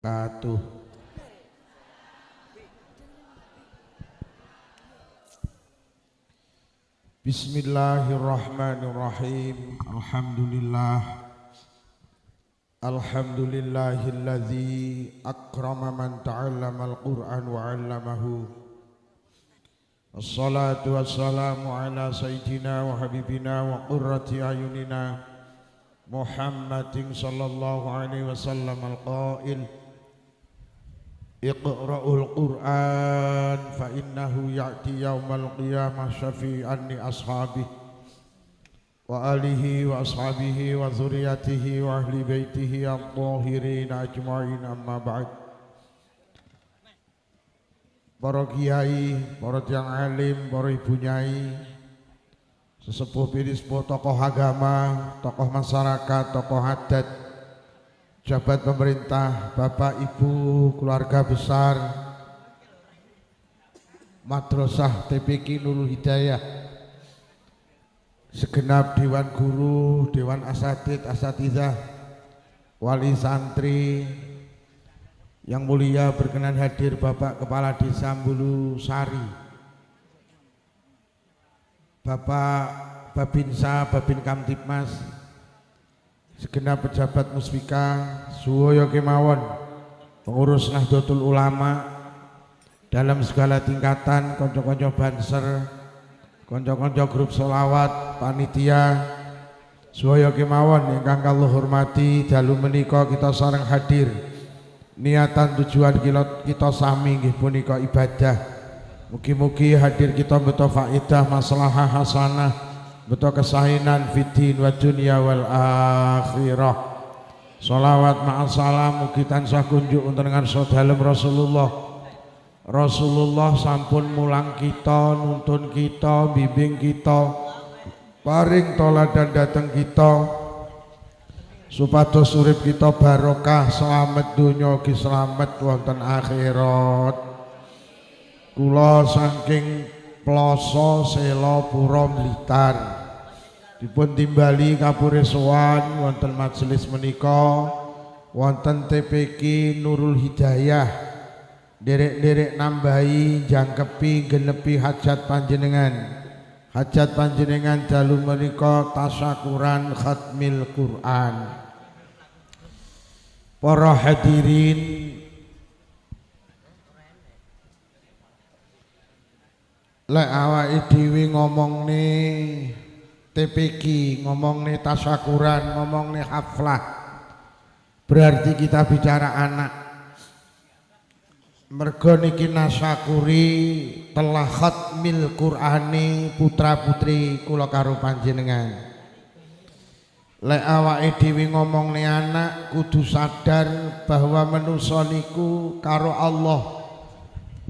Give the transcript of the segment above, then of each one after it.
Katuh. Bismillahirrahmanirrahim. Alhamdulillahilladzi akrama man ta'allama al-Qur'an wa 'allamahu. Wassalatu wassalamu ala sayyidina wa habibina wa qurrati ayunina Muhammadin sallallahu alaihi wasallam al-qail Iqra'ul Qur'an fa innahu ya'ti yaumal qiyamah syafi'an li ashabihi wa alihi wa ashabihi wa dzurriyyatihi wa ahli baitihi at-tahirin ajma'in, amma ba'd. Para kiai, para tiyang alim, para ibu nyai, sesepuh binispo, tokoh agama, tokoh masyarakat, tokoh adat, jabat pemerintah, bapak ibu, keluarga besar Madrasah TPQ Nurul Hidayah, segenap dewan guru, dewan asatid, asatidzah, wali santri yang mulia, berkenan hadir Bapak Kepala Desa Mbulu Sari, Bapak Babinsa, Babin Kamtipmas, segenap pejabat Muspika, suwoyo kemawon, pengurus Nahdlatul Ulama dalam segala tingkatan, konco-konco banser, konco-konco grup solawat, panitia, suwoyo kemawon ingkang kula hormati. Dalu menika kita sareng hadir, niatan tujuan kita sami nggih punika ibadah. Mugi-mugi hadir kita beto faedah maslahah hasanah, beto kesahinan fiddin wa dunya wal akhirah. Sholawat ma'asalam mugi tansah kunjuk dengan sadhalem Rasulullah sampun mulang kita, nuntun kita, bimbing kita, paring toladan dateng kita, supados urip kita barokah, selamat dunya ugi selamat wonten akhirat. Kula saking Ploso Sela Pura Blitar dipun timbali kapure sowan wonten majelis menika, wonten TPQ Nurul Hidayah, derek-derek nambahi jangkepi genepi hajat panjenengan dalu menika tasyakuran khatmil Quran. Para hadirin, lek awake dhewe ngomongne TPQ, ngomongne tasyakuran, ngomongne haflah, berarti kita bicara anak. Mergo niki nasyakuri telah khatmil Qur'ani putra putri kula karo panjenengan. Lek awake dhewe ngomongne anak, kudu sadar bahwa manusa niku karo Allah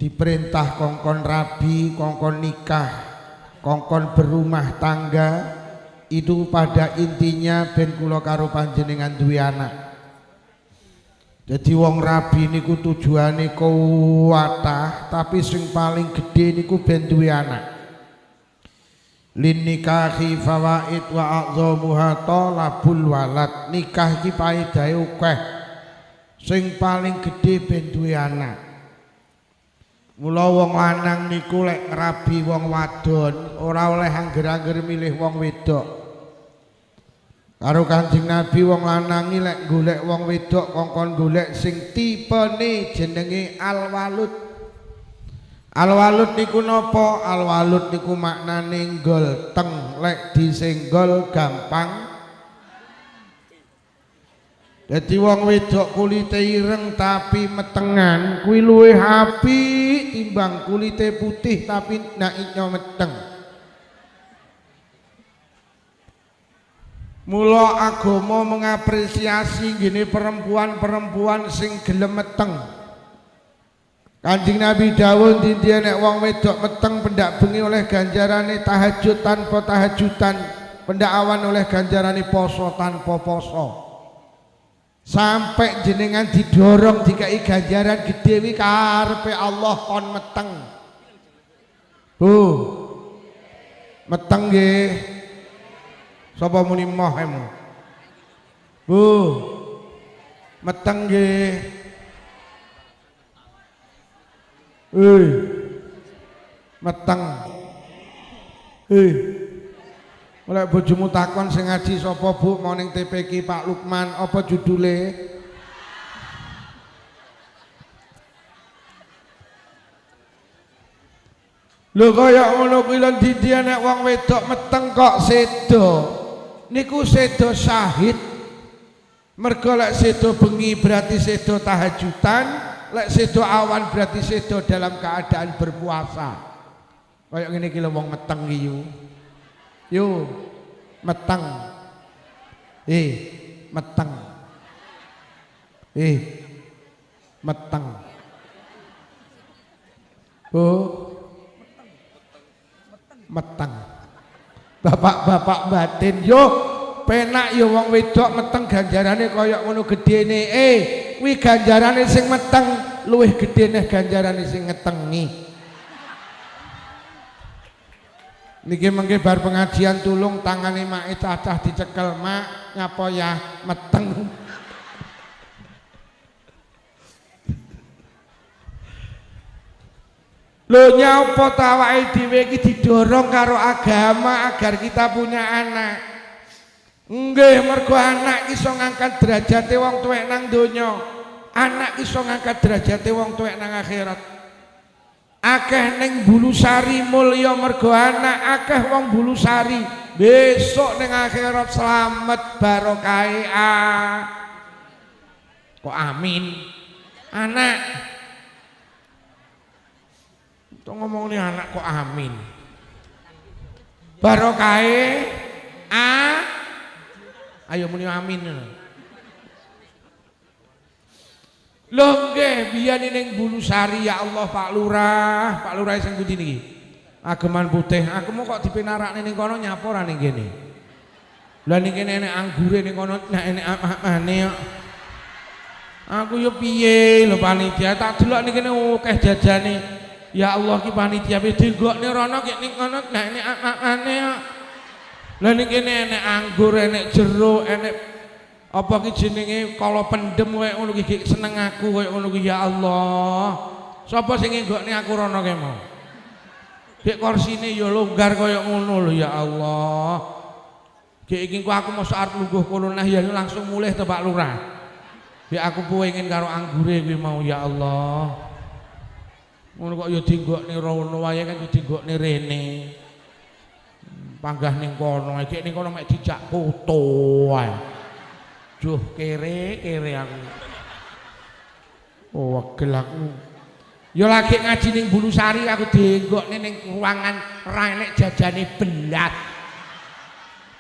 diperintah kongkon rabi, kongkon nikah, kongkon berumah tangga. Itu pada intinya ben kula karo panjenengan duwe anak. Jadi wong rabi niku tujuane kuwatah, tapi sing paling gede niku ben duwe anak. Lin nikahi fawaid wa a'dhamuha talabul walad. Nikah iki paedahe akeh, sing paling gede ben duwe anak. Mula wong lanang niku lek ngrabi wong wadon ora oleh angger-angger milih wong wedok. Karo Kanjeng Nabi wong lanang lek golek wong wedok kongkon golek sing tipene jenenge al-walud. Al-walud niku napa? Al-walud niku maknane nggolteng, lek disenggol gampang. Dadi wong wedok kulite ireng tapi metengan kuwi luwih apik timbang kulite putih tapi naiknya meteng. Mula agama mengapresiasi gini perempuan-perempuan sing gelem meteng. Kanjeng Nabi dawuh dinten nek wong wedok meteng pendak bengi oleh ganjarane tahajud tanpa tahajudan, pendak awan oleh ganjarane poso tanpa poso. Sampai jenengan didorong dikai ganjaran gede wi karepe Allah kon meteng. Bu, meteng nggih. Sapa muni moh emu? Bu, meteng nggih. Meteng. Oleh bojomu takon sing ngaji sapa Bu mau ning TPQ Pak Lukman apa judule? Lho kaya ngono kuwi lho didi nek wong wedok meteng kok sedo. Niku sedo syahid. Mergo lek sedo bengi berarti sedo tahajudan, lek sedo awan berarti sedo dalam keadaan berpuasa. Kaya ngene iki lho wong meteng iki yo meteng meteng meteng meteng bapak-bapak batin yo penak yo wong wedok meteng ganjarane kaya ngono gedene kuwi ganjarane sing meteng luwih gedene ganjarane sing ngetengi. Niki mengke bar pengajian tulung tangane mak cacah dicekel mak ngapa ya meteng. Lho nyapa ta awake dhewe iki didorong karo agama agar kita punya anak. Nggih mergo anak iso ngangkat derajate wong tuwek nang donya. Anak iso ngangkat derajate wong tuwek nang akhirat. Akeh ning Bulusari mulya mergo anak, akeh wong Bulusari besok ning akhirat selamat barokahe kok amin anak to ngomong ni anak kok amin barokahe ayo muni amin. Lho nggih biyen ning Bulusari ya Allah Pak Lurah sing pundi niki? Ageman putih. Aku mau kok dipenarakne ning kono nyapa ora ning kene. Lah ning kene enek anggure ning kono nek enek amane kok. Aku yo piye lho panitia tak delok ning kene akeh jajane. Ya Allah ki panitia wis dinggokne rono ki ning kono nek enek amane kok. Lah ning kene enek anggur, enek jeruk, enek apa ki jenenge kala pendem koyo ngono ki seneng aku koyo ngono ki ya Allah. Sapa sing nggokne aku rono ki mau? Gek korsine ya longgar koyo ngono lho ya Allah. Gek iki aku mosok arep lungguh kono nah ya langsung mulih to Pak Lurah. Gek aku pengin karo anggure kuwi mau ya Allah. Ngono kok ya dinggokne rono wae kan dinggokne rene. Panggah ning kono, gek ning kono mek dijak foto wae. Juh kere aku. Oh wegel aku. Ya lagi ngaji ning Bulusari aku dienggokne ning ruangan ra enek jajane belas.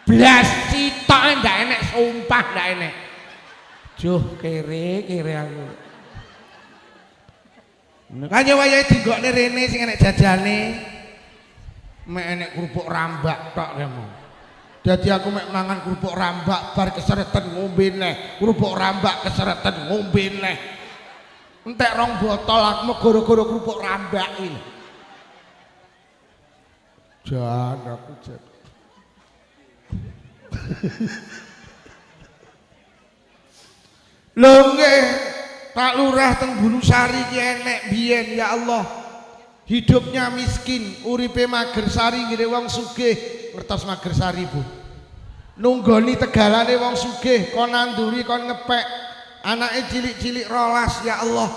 Belas citok ndak enek sumpah ndak enek. Juh kere aku. Kan ya wayahe dienggokne rene sing enek jajane. Mek enek kerupuk rambak tok kemo. Jadi aku mek mangan kerupuk rambak bar keseretan ngombe neh, kerupuk rambak keseretan ngombe neh. Entek 2 botol aku gara-gara kerupuk rambak iki. Jan aku jan. Lho nggih, Pak Lurah teng Bulusari ki enek biyen ya Allah. Hidupnya miskin, uripe magersari ngire wong sugih. Ngertos magersari Bu. Nunggoni tegalane wong sugih, kon nanduri kon ngepek. Anake cilik-cilik 12 ya Allah.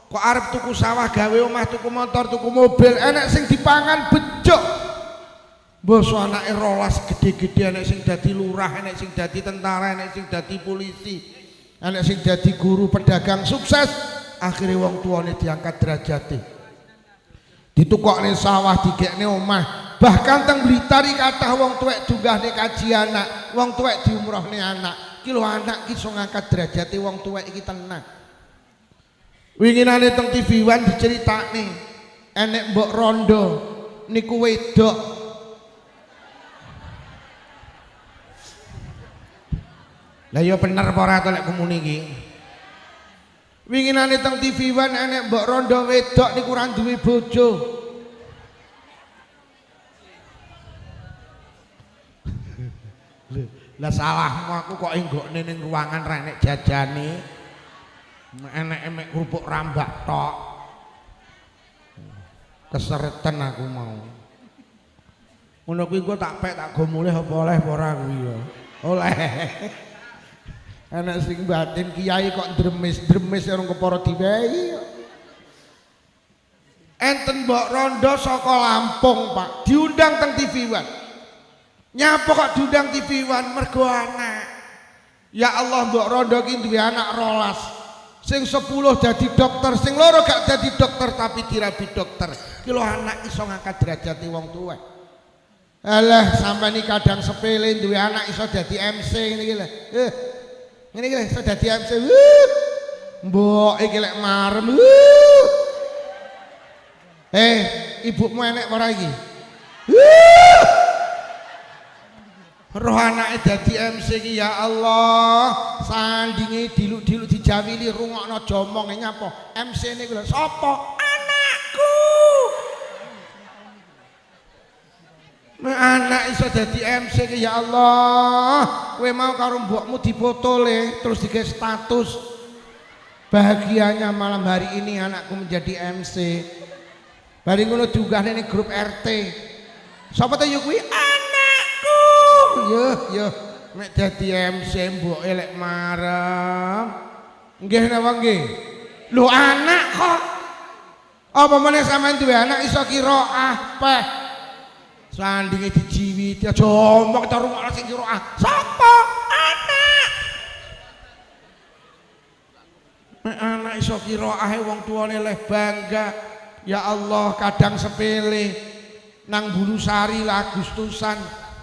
Kok arep tuku sawah gawe omah, tuku motor, tuku mobil, enek sing dipangan becuk. Boso anake 12 gede-gede, enek sing dadi lurah, enek sing dadi tentara, enek sing dadi polisi, enek sing dadi guru, pedagang sukses. Akhirnya wong tuane diangkat derajate. Ditukokne sawah, digekne omah. Bahkan teng Blitar kathah wong tuwek dunggahne kaji anak, wong tuwek diumrohne anak. Ki lho anak ki iso ngangkat derajate wong tuwek iki tenan. Winginane teng TV One diceritakne enek mbok rondo niku wedok. Lah ya bener apa ora to lek kumuni iki. Winginane teng TV One enek mbok rondo wedok niku ora duwe bojo. Lah salahmu aku kok enggokne ning ruangan ra enek jajane. Enek kerupuk rambak tok. keseretan aku mau. Ngono kuwi engko tak pek tak go mulih apa oleh apa ora kuwi ya. Oleh. Anak sing batin kiai kok dremes orang kepara diwehi. Enten Mbok Rondo saka Lampung, Pak. Diundang teng TV One. Nyapa kok diundang TV One mergo anak. Ya Allah Mbok Rondo ki duwe anak 12. Sing 10 dadi dokter, sing loro gak dadi dokter tapi dirabi dokter. Ki lho anak iso ngangkat derajate wong tuwa. Alah sampeyan iki kadang sepele duwe anak iso dadi MC ngene iki lho. Ngene iki iso dadi MC. Mbok iki lek marem. Ibumu enek ora iki? Roh anake dadi MC iki ya Allah, sandinge diluk-diluk dijawili rungokno jomong nyapa? MC-ne kuwi lho sapa? Anakku. Anak iso dadi MC iki ya Allah. Kowe mau karo mbokmu dipotole terus digawe status. Bahagianya malam hari ini anakku menjadi MC. Bari ngono diunggah ning grup RT. Sapa to yo kuwi? Anakku. Yo nek dadi MC mbok elek marem. Nggih napa nggih? Lho anak kok. Apa meneh sampean duwe anak iso qiraah peh. Sandinge dijiwiti aja omong karo rungokno sing qiraah. Sapa? Anak. Nek anak iso qiraahe wong tuane leh bangga. Ya Allah kadang sepele nang Bulu Sari lah Agustusan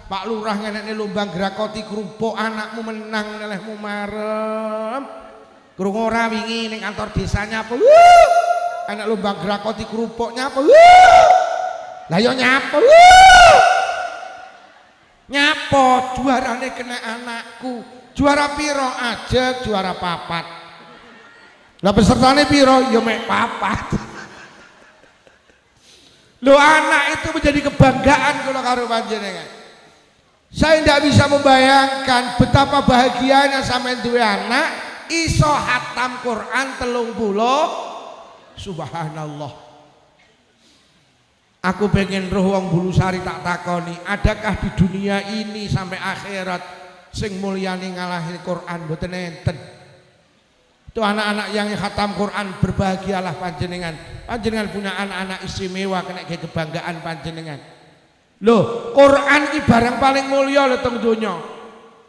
Pak Lurah ngenekne lomba grakoti kerupuk anakmu menang nelehmu marem krungu ora wingi ning kantor desanya apa anak lomba grakoti kerupuk nyapa lah yo nyapa nyapa juarane kena anakku juara piro ajeg juara papat lah pesertane piro yo mek papat. Loh anak itu menjadi kebanggaan kalau karo panjenengan. Saya tidak bisa membayangkan betapa bahagianya sampean duwe anak iso hatam Quran 30. Subhanallah. Aku pengen roh wong Bulu Sari tak takoni, adakah di dunia ini sampai akhirat sing mulyani ngalahin Quran mboten enten. Itu anak-anak yang khatam Quran berbahagialah panjenengan. Panjenengan punya anak-anak istimewa kena kebanggaan panjenengan. Loh, Quran iki barang paling mulya lho teng donya.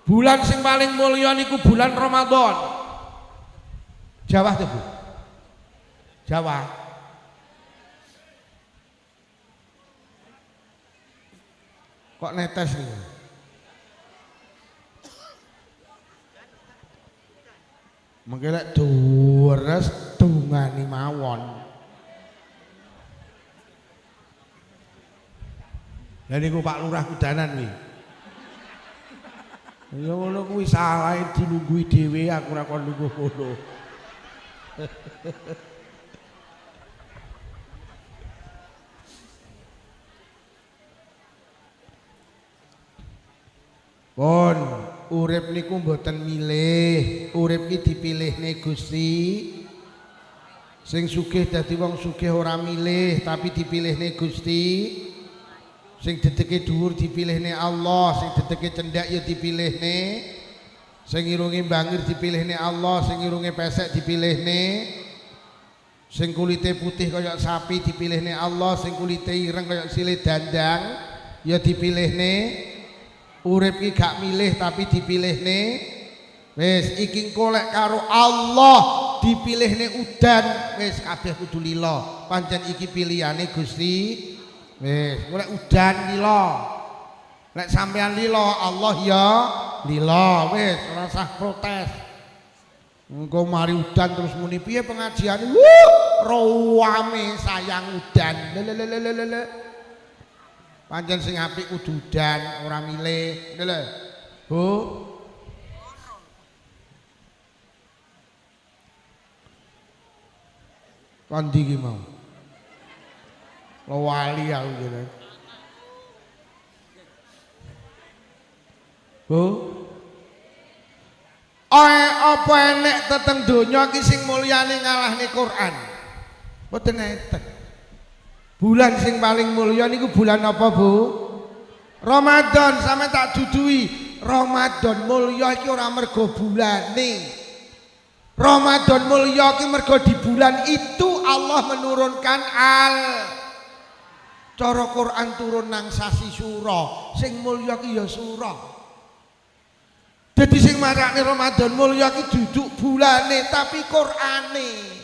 Bulan sing paling mulya niku bulan Ramadan. Jawa tuh Bu. Jawa. Kok netes nih? Menggelek deres dungani mawon. Lah niku Pak Lurah kudanan kuwi. Ya ngono kuwi salah dilunggui dhewe aku ora kon lungguh kono. Pun urip niku mboten milih, urip iki dipilihne Gusti. Sing sugih dadi wong sugih ora milih tapi dipilihne Gusti. Sing dedeke dhuwur dipilihne Allah, sing dedeke cendhak ya dipilihne. Sing irunge bangir dipilihne Allah, sing irunge pesek dipilihne. Sing kulite putih kaya sapi dipilihne Allah, sing kulite ireng kaya sile dandang ya dipilihne. Urip iki gak milih tapi dipilihne. Wis iki kolek karo Allah dipilihne udan wis kabeh kudu lila. Pancen iki pilihane Gusti. Wis golek udan lila. Lek sampean lila Allah ya lila. Wis ora usah protes. Engko mari udan terus muni piye pengajian? Rawame sayang udan. Lelelelelele. Pancen sing apik kudu udan, ora milih. Lho. Bu. Kondi ki mau. Lo wali aku kira. Bu. Apa enek teteng donya ki sing mulyane ngalahne Quran? Mboten enten. Bulan sing paling mulya niku bulan apa, Bu? Ramadan. Sampe tak dudui, Ramadan mulya iki ora mergo bulane. Ramadan mulya iki mergo di bulan itu Allah menurunkan cara Quran turun nang sasi Sura. Sing mulya ki ya Sura. Dadi sing marakne Ramadan mulya ki duduk bulane tapi Qur'ane.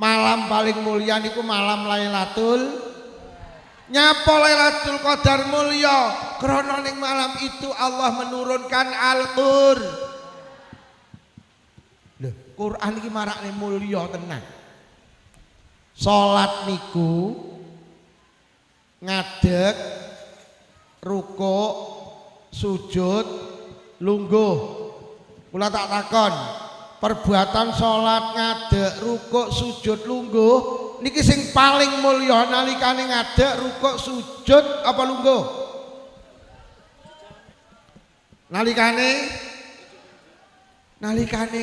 Malam paling mulia niku malam Lailatul. Nyapa Lailatul Qadar mulya? Krana ning malam itu Allah menurunkan Al-Qur'an. Lho, Quran iki marakne mulya tenan. Salat niku ngadeg, rukuk, sujud, lungguh. Kula tak takon, perbuatan salat ngadeg, rukuk, sujud, lungguh niki sing paling mulya nalikane ngadeg, rukuk, sujud apa lungguh? Nalikane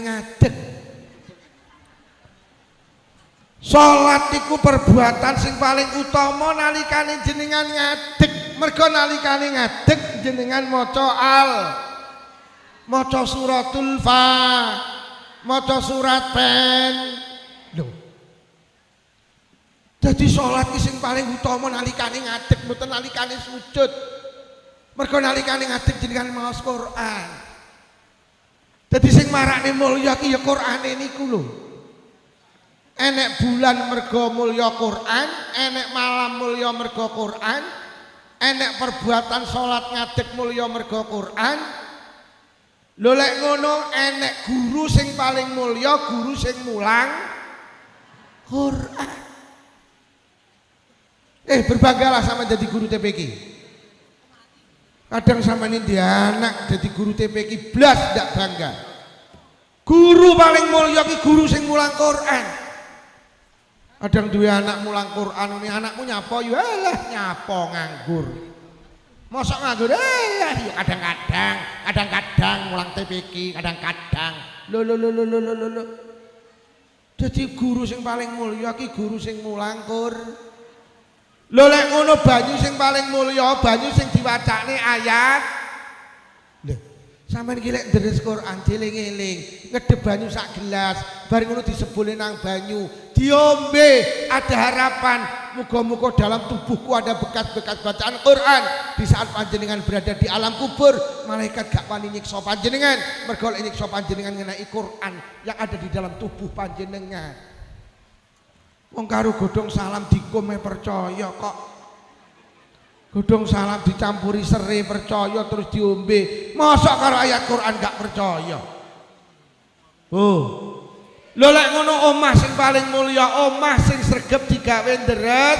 ngadeg. Salat iku perbuatan sing paling utama nalikane jenengan ngadeg. Mergo nalikane ngadeg jenengan maca suratul maca surat pen. Lho. Dadi salat iki sing paling utama nalikane ngadeg, mboten nalikane sujud. Mergo nalikane ngadeg jenengan maos Quran. Dadi sing marakne mulya ki ya Qur'ane niku lho. Enek bulan mergo mulya Quran, enek malam mulya mergo Quran, enek perbuatan salat ngadeg mulya mergo Quran. Lho lek ngono enek guru sing paling mulya, guru sing mulang Quran. Berbanggalah sama jadi guru TPQ. Kadang sama ini dia anak jadi guru TPQ blas ndak bangga. Guru paling mulya ki guru sing mulang Quran. Kadang dua anak mulang Quran, ini anakmu nyapo, ya lah nyapo nganggur. Mosok nganggur, ya kadang-kadang mulang TPQ, kadang-kadang. Lo. Jadi guru sing paling mulya ki guru sing mulang Quran. Lho lek ngono banyu sing paling mulya, banyu sing diwacane ayat. Lho, sampeyan iki lek deres Quran dieling-eling, ngedhep banyu sak gelas, bareng ngono disebule nang banyu, diombe, ada harapan muga-muga dalam tubuhku ada bekas-bekas bacaan Quran. Di saat panjenengan berada di alam kubur, malaikat gak wani nyiksa panjenengan, mergo lek nyiksa panjenengan ngenai Quran yang ada di dalam tubuh panjenengan. Wong karo godhong salam dikume percaya kok. Godhong salam dicampuri serai percaya terus diombe. Mosok karo ayat Quran gak percaya. Lho lek ngono omah sing paling mulya, omah sing sregep digawe deres.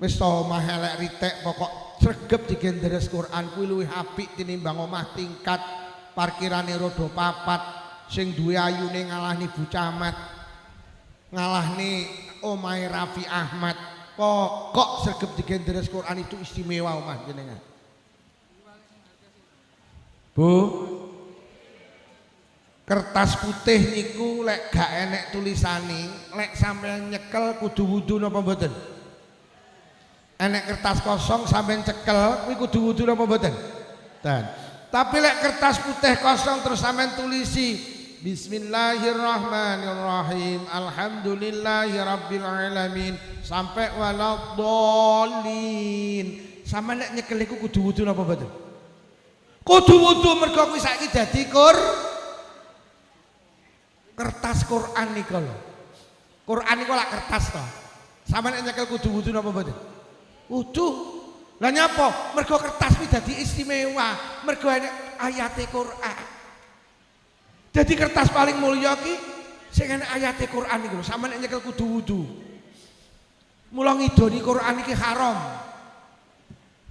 Wis to omah elek ritek pokok sregep digawe deres Quran kuwi luwih apik tinimbang omah tingkat parkirane rodo papat. Sing duwe ayune ngalahni Bu Camat, ngalahni omahe Raffi Ahmad. Pokok sregep digendres Quran itu istimewa omah jenengan. Bu, kertas putih niku lek gak enek tulisane, lek sampeyan nyekel kudu wudu napa mboten? Enek kertas kosong sampeyan cekel kuwi kudu wudu napa mboten? Tapi lek kertas putih kosong terus sampeyan tulisi Bismillahirrahmanirrahim, Alhamdulillahirabbil sampai waladhdallin. Sama nek nyekel iku kudu wudu napa mboten? Kudu wudu mergo kuwi saiki dadi kertas Quran niku lho. Quran niku lak kertas to. Sama nek nyekel kudu wudu napa mboten? Wudu. Lah nyapa? Mergo kertas kuwi dadi istimewa, mergo enek ayate Quran. Jadi kertas paling mulya ki sing enek ayate Quran iku sampeyan nek nyekel kudu wudu. Mula ngidoni Quran iki haram.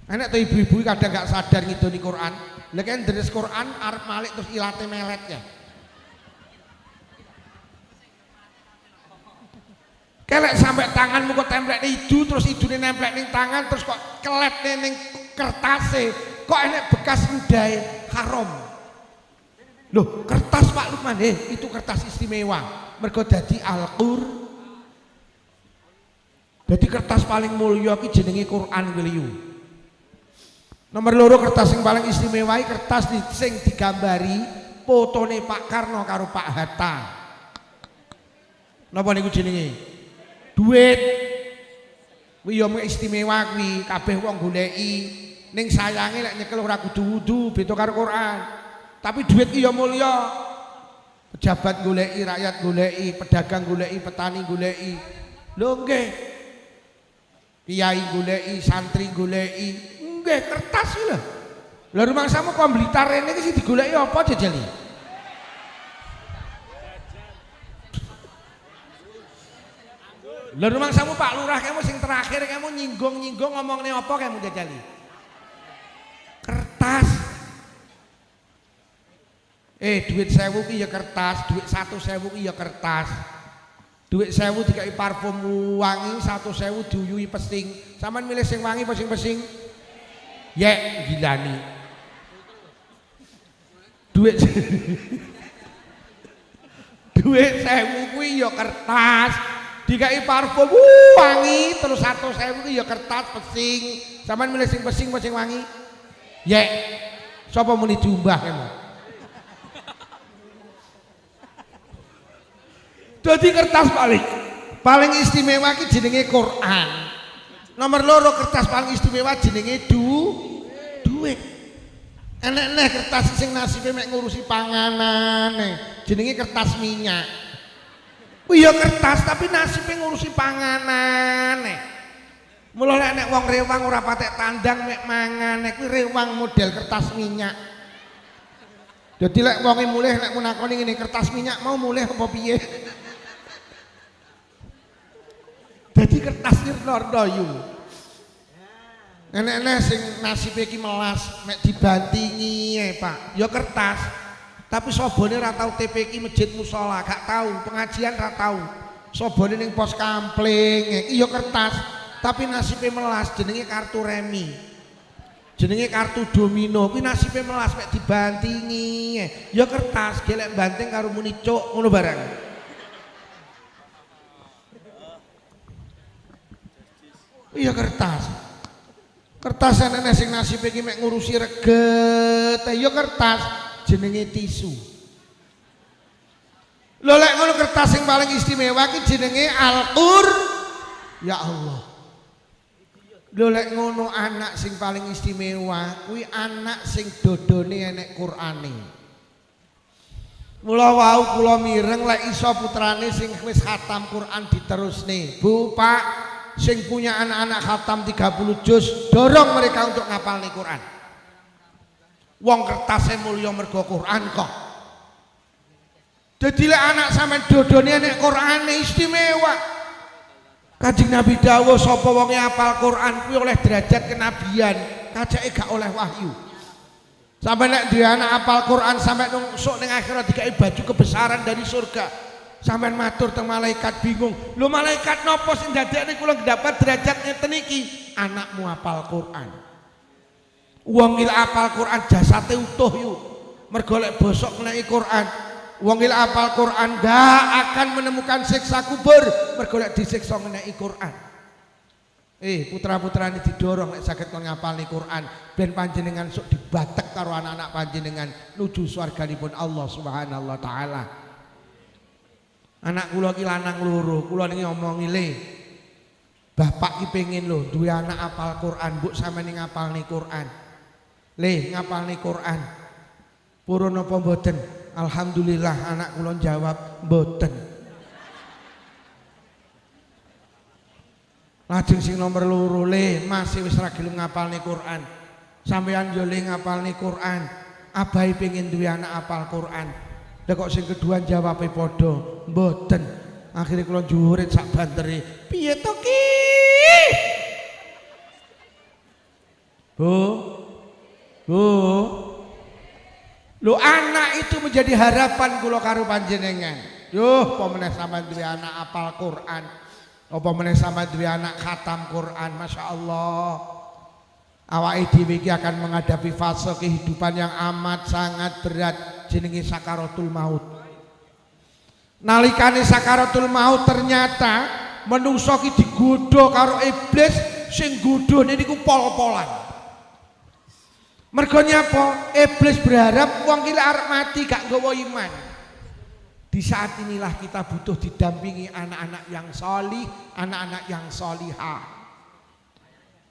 Enek to ibu-ibu kadang gak sadar ngidoni Quran. Lha kan deres Quran arep malik terus ilate melet ya. Kelek sampai tanganmu kok templek idu terus idune nemplek ning tangan terus kok keletne ning kertase kok enek bekas ludahe haram. Loh, kertas Pak Lukman, itu kertas istimewa. mergo dadi Al-Qur'an. Dadi kertas paling mulya ki jenenge Quran kuwi. Nomor loro kertas yang paling istimewa kertas sing digambari fotone Pak Karno karo Pak Hatta. Napa niku jenenge? Duit. Kuwi yo istimewa kuwi, kabeh wong goleki. Ning sayange lek nyekel ora kudu wudu beda karo Quran. Tapi duit ki yo mulya. Pejabat goleki, rakyat goleki, pedagang goleki, petani goleki. Lho nggih. Kiai goleki, santri goleki, nggih kertas iki lho. Lah rumangsamu kok Blitar rene iki sing digoleki apa jajali? Lah rumangsamu Pak Lurah kamu sing terakhir kamu nyinggung-nyinggung ngomongne apa kamu jajali? Kertas. Duit 1000 ki ya kertas, duit 100.000 ki ya kertas. Duit 1000 dikai parfum wangi, 100.000 diuyui pesing. Sampeyan milih sing wangi apa sing pesing? Ya, gilani. Duit 1000 kuwi ya kertas, dikai parfum wangi, terus 100.000 ki ya kertas pesing. Sampeyan milih sing pesing apa sing wangi? Ya. Sapa muni diumbah kamu? Jadi kertas paling istimewa ki jenenge Quran. Nomor loro kertas paling istimewa jenenge duit. Enek-enek kertas sing nasibe mek ngurusi panganan jenenge kertas minyak. Kuwi ya kertas tapi nasibe ngurusi panganan Mula lek nek wong rewang ora patek tandang mek mangan kuwi rewang model kertas minyak. Jadi lek wonge mulih nek menakoni ngene kertas minyak mau mulih apa piye? Jadi kertas nirno yu. Enek-enek sing nasibe ki melas mek dibantingi Pak. Ya kertas. Tapi sobone ora tau TPQ masjid musala, gak tahu, pengajian ora tahu. Sobone ning pos kampling iki ya kertas. Tapi nasibe melas jenenge kartu remi. Jenenge kartu domino kuwi nasibe melas mek dibantingi. Ya kertas, gelek banting karo muni cuk ngono barang. Iya kertas. Kertas enek sing nasibe iki mek ngurusi reget, ya kertas jenenge tisu. Lho lek ngono kertas sing paling istimewa ki jenenge Al-Qur'an. Ya Allah. Lho lek ngono anak sing paling istimewa kuwi anak sing dodone enek Qur'ane. Mula wau kula mireng lek iso putrane sing wis khatam Qur'an diterusne. Bu, Pak, sing punya anak-anak khatam 30 juz dorong mereka untuk ngapalni Quran. Wong kertasnya mulya mergo Quran kok. Jadi lek anak sampean dodone nek Quran istimewa. Kanjeng Nabi dawuh sapa wonge hafal Quran kuwi oleh derajat kenabian, kacake gak oleh wahyu. Sampai nek duwe anak hafal Quran sampai nungsuk ning akhirat dikai baju kebesaran dari surga. Sampeyan matur teng malaikat bingung. Lho malaikat napa sing dadekne kula dapat derajat ngeten iki? Anakmu hafal Quran. Wong il hafal Quran jasate utuh yu. Mergo lek bosok ngeneki Quran, wong il hafal Quran gak akan menemukan siksa kubur mergo lek disiksa ngeneki Quran. Putra-putrane didorong lek saged ngapalni Quran ben panjenengan sok dibatek karo anak-anak panjenengan nuju swarganipun Allah Subhanahu wa taala. Anak kula ki lanang loro, kula niki ngomongi le. Bapak ki pengin lho duwe anak hafal Quran, mbok sampeyan ngapalni Quran. Le ngapalni Quran. Purun apa mboten? Alhamdulillah anak kula jawab mboten. Lajeng sing nomor loro le masih wis ra gelem ngapalni Quran. Sampeyan yo le ngapalni Quran. Abahe pengin duwe anak hafal Quran. Lah kok sing kedua jawabe padha, mboten. Akhire kula njurit sak bantere. Piye to ki? Bu. Lho anak itu menjadi harapan kula karo panjenengan. Yuh, apa meneh sampean duwe anak hafal Quran. Apa meneh sampean duwe anak khatam Quran, masyaallah. Awake dhewe iki akan menghadapi fase kehidupan yang amat sangat berat jenenge sakaratul maut. Nalikane sakaratul maut ternyata menungso ki digodha karo iblis sing godhone niku pol-polan. Mergo nyapa? Iblis berharap wong ki arep mati gak nggawa iman. Di saat inilah kita butuh didampingi anak-anak yang sholih, anak-anak yang sholihah.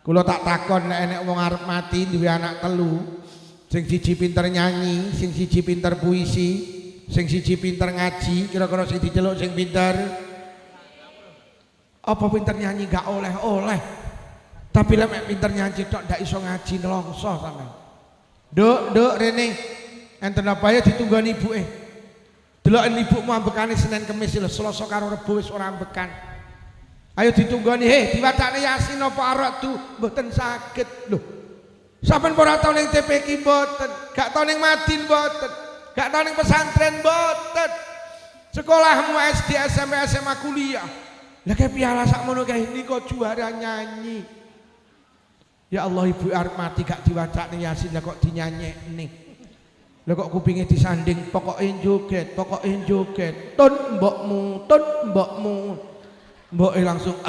Kula tak takon nek enek wong arep mati duwe anak telu, sing siji pinter nyanyi, sing siji pinter puisi, sing siji pinter ngaji, kira-kira sing diceluk sing pinter. Apa pinter nyanyi gak oleh-oleh. Tapi lek pinter nyanyi tok ndak iso ngaji nelongso sampean. Nduk rene. Enten apa ya ditunggoni ibuke. Deloken ibumu ambekane Senin Kamis lho, Selasa karo Rebo wis ora ambekan. Ayo ditunggoni, diwacane Yasin apa arek tu mboten saged lho. Sampeyan ora tau ning TPQ mboten, gak tau ning Madin mboten, gak tau ning pesantren mboten. Sekolahmu SD, SMP, SMA, kuliah. Lah kayak piala sakmono kae niku juara nyanyi. Ya Allah, ibu arep mati gak diwacane Yasin lah kok dinyanyekne. Lah kok kupinge disanding pokoke joget, tun mbokmu, mboke langsung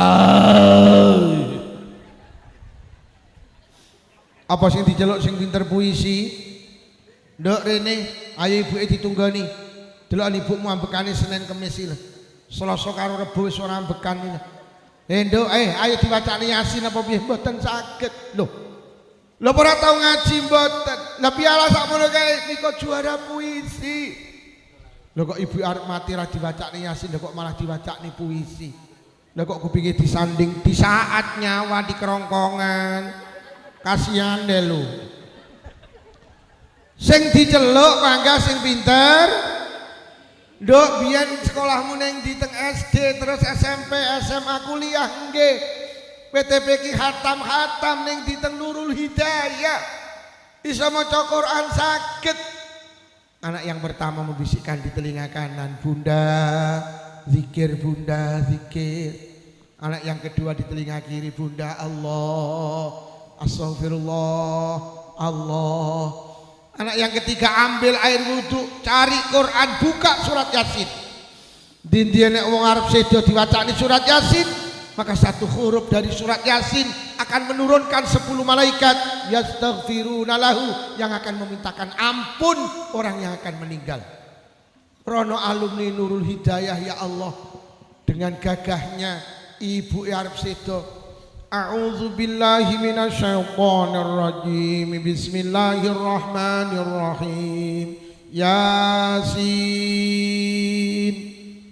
apa sing diceluk sing pinter puisi. Nduk rene, ayo ibuke ditunggoni. Delok ibumu ambekane Senin Kamis lho. Selasa karo Rebo wis ora ambekan lho. Nduk, ayo diwacane Yasin apa piye mboten saged lho. Lho ora tau ngaji mboten. Lah piala sakmono kae niku juara puisi. Lho kok ibu arep mati ra diwacane Yasin, lho kok malah diwacane puisi. Lho kok kupinge disanding di saat nyawa di kerongkongan. Kasihan deh lho. Sing diceluk mangga sing pinter. Nduk biyen sekolahmu ning di teng SD terus SMP, SMA, kuliah nggih. PTPQ khatam ning diteng Nurul Hidayah iso maca Quran saged. Anak yang pertama membisikkan di telinga kanan, Bunda zikir, Bunda zikir. Anak yang kedua di telinga kiri, Bunda Allah astagfirullah Allah. Anak yang ketiga ambil air wudhu, cari Quran, buka surat Yasin. Dindi nek wong arep sedo diwacani surat Yasin, maka satu huruf dari surat Yasin akan menurunkan 10 malaikat yastaghfiruna lahu yang akan memintakan ampun orang yang akan meninggal. Rono alumni Nurul Hidayah ya Allah dengan gagahnya ibu arep sedo. A'udzubillahi minasyaitonirrajim. Bismillahirrahmanirrahim. Yasin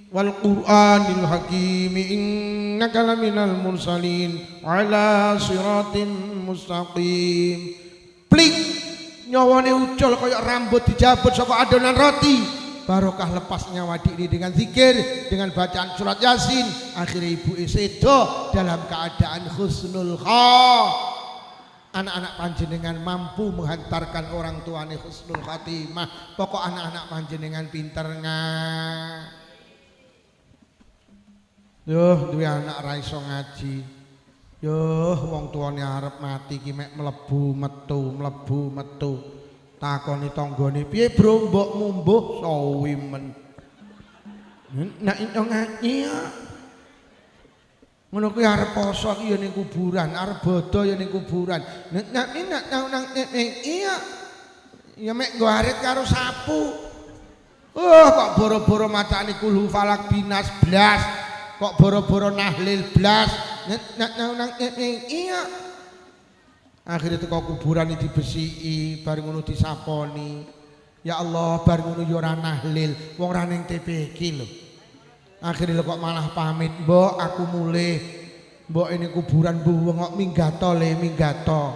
wal Qur'anil Hakim innaka laminal mursalin ala siratim mustaqim. Plik nyawane ucul kaya rambut dijabut saka adonan roti. Barokah lepas nyawa ini dengan zikir, dengan bacaan surat Yasin. Akhirnya ibu sedo dalam keadaan husnul khatimah. Anak-anak panjenengan mampu menghantarkan orang tuane husnul khatimah. Pokok anak-anak panjenengan pinter nggak. Duwe anak ra iso ngaji. Wong tuane arep mati ki mek mlebu metu. Takoni tanggane, "Piye, Bro, mbokmu mbuh sawi men." Nek iso ngaji ya. Ngono kuwi arep poso ki ya ning kuburan, arep bodo ya ning kuburan. Nek nang iya. Ya mek nggo arit karo sapu. Kok boro-boro macane kulhu falak binas blas. Kok boro-boro nahlil blas. Nang iya. Akhirnya teko kuburan iki dibesiki, bar ngono disaponi. Ya Allah, bar ngono ya ora nahlil, wong ra ning TPQ lho. Akhirnya kok malah pamit, "Mbok, aku mulih. Mbok ini kuburan buweng kok minggato le, minggato."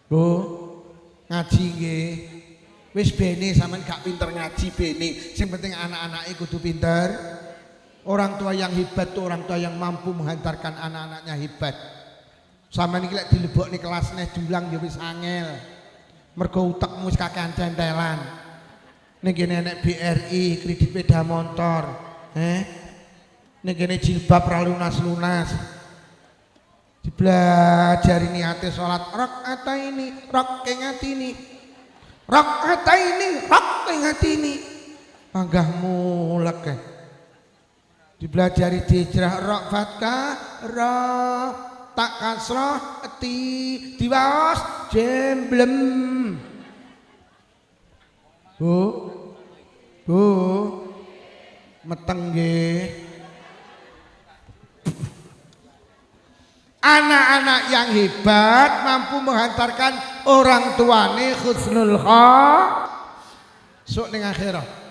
Bu, ngaji nggih. Wis bene sampean gak pinter ngaji bene. Sing penting anak-anake kudu pinter. Orang tua yang hebat tuh orang tua yang mampu menghantarkan anak-anaknya hebat. Sampeyan iki lek dilebokne kelasne dulang ya wis angel. Mergo utekmu wis kakean centelan. Ning kene enek BRI, kredit sepeda motor. Ning kene jilbab ra lunas-lunas. Dibelajari niate salat rakaataini, rakaatini. Rakaataini, rakaatini. Panggahmu leke dipelajari dijrah rok fatka ra tak kasrah ti diwaos jemblem. Bu meteng nggih. Anak-anak yang hebat mampu menghantarkan orang tuane husnul sok ning akhirat.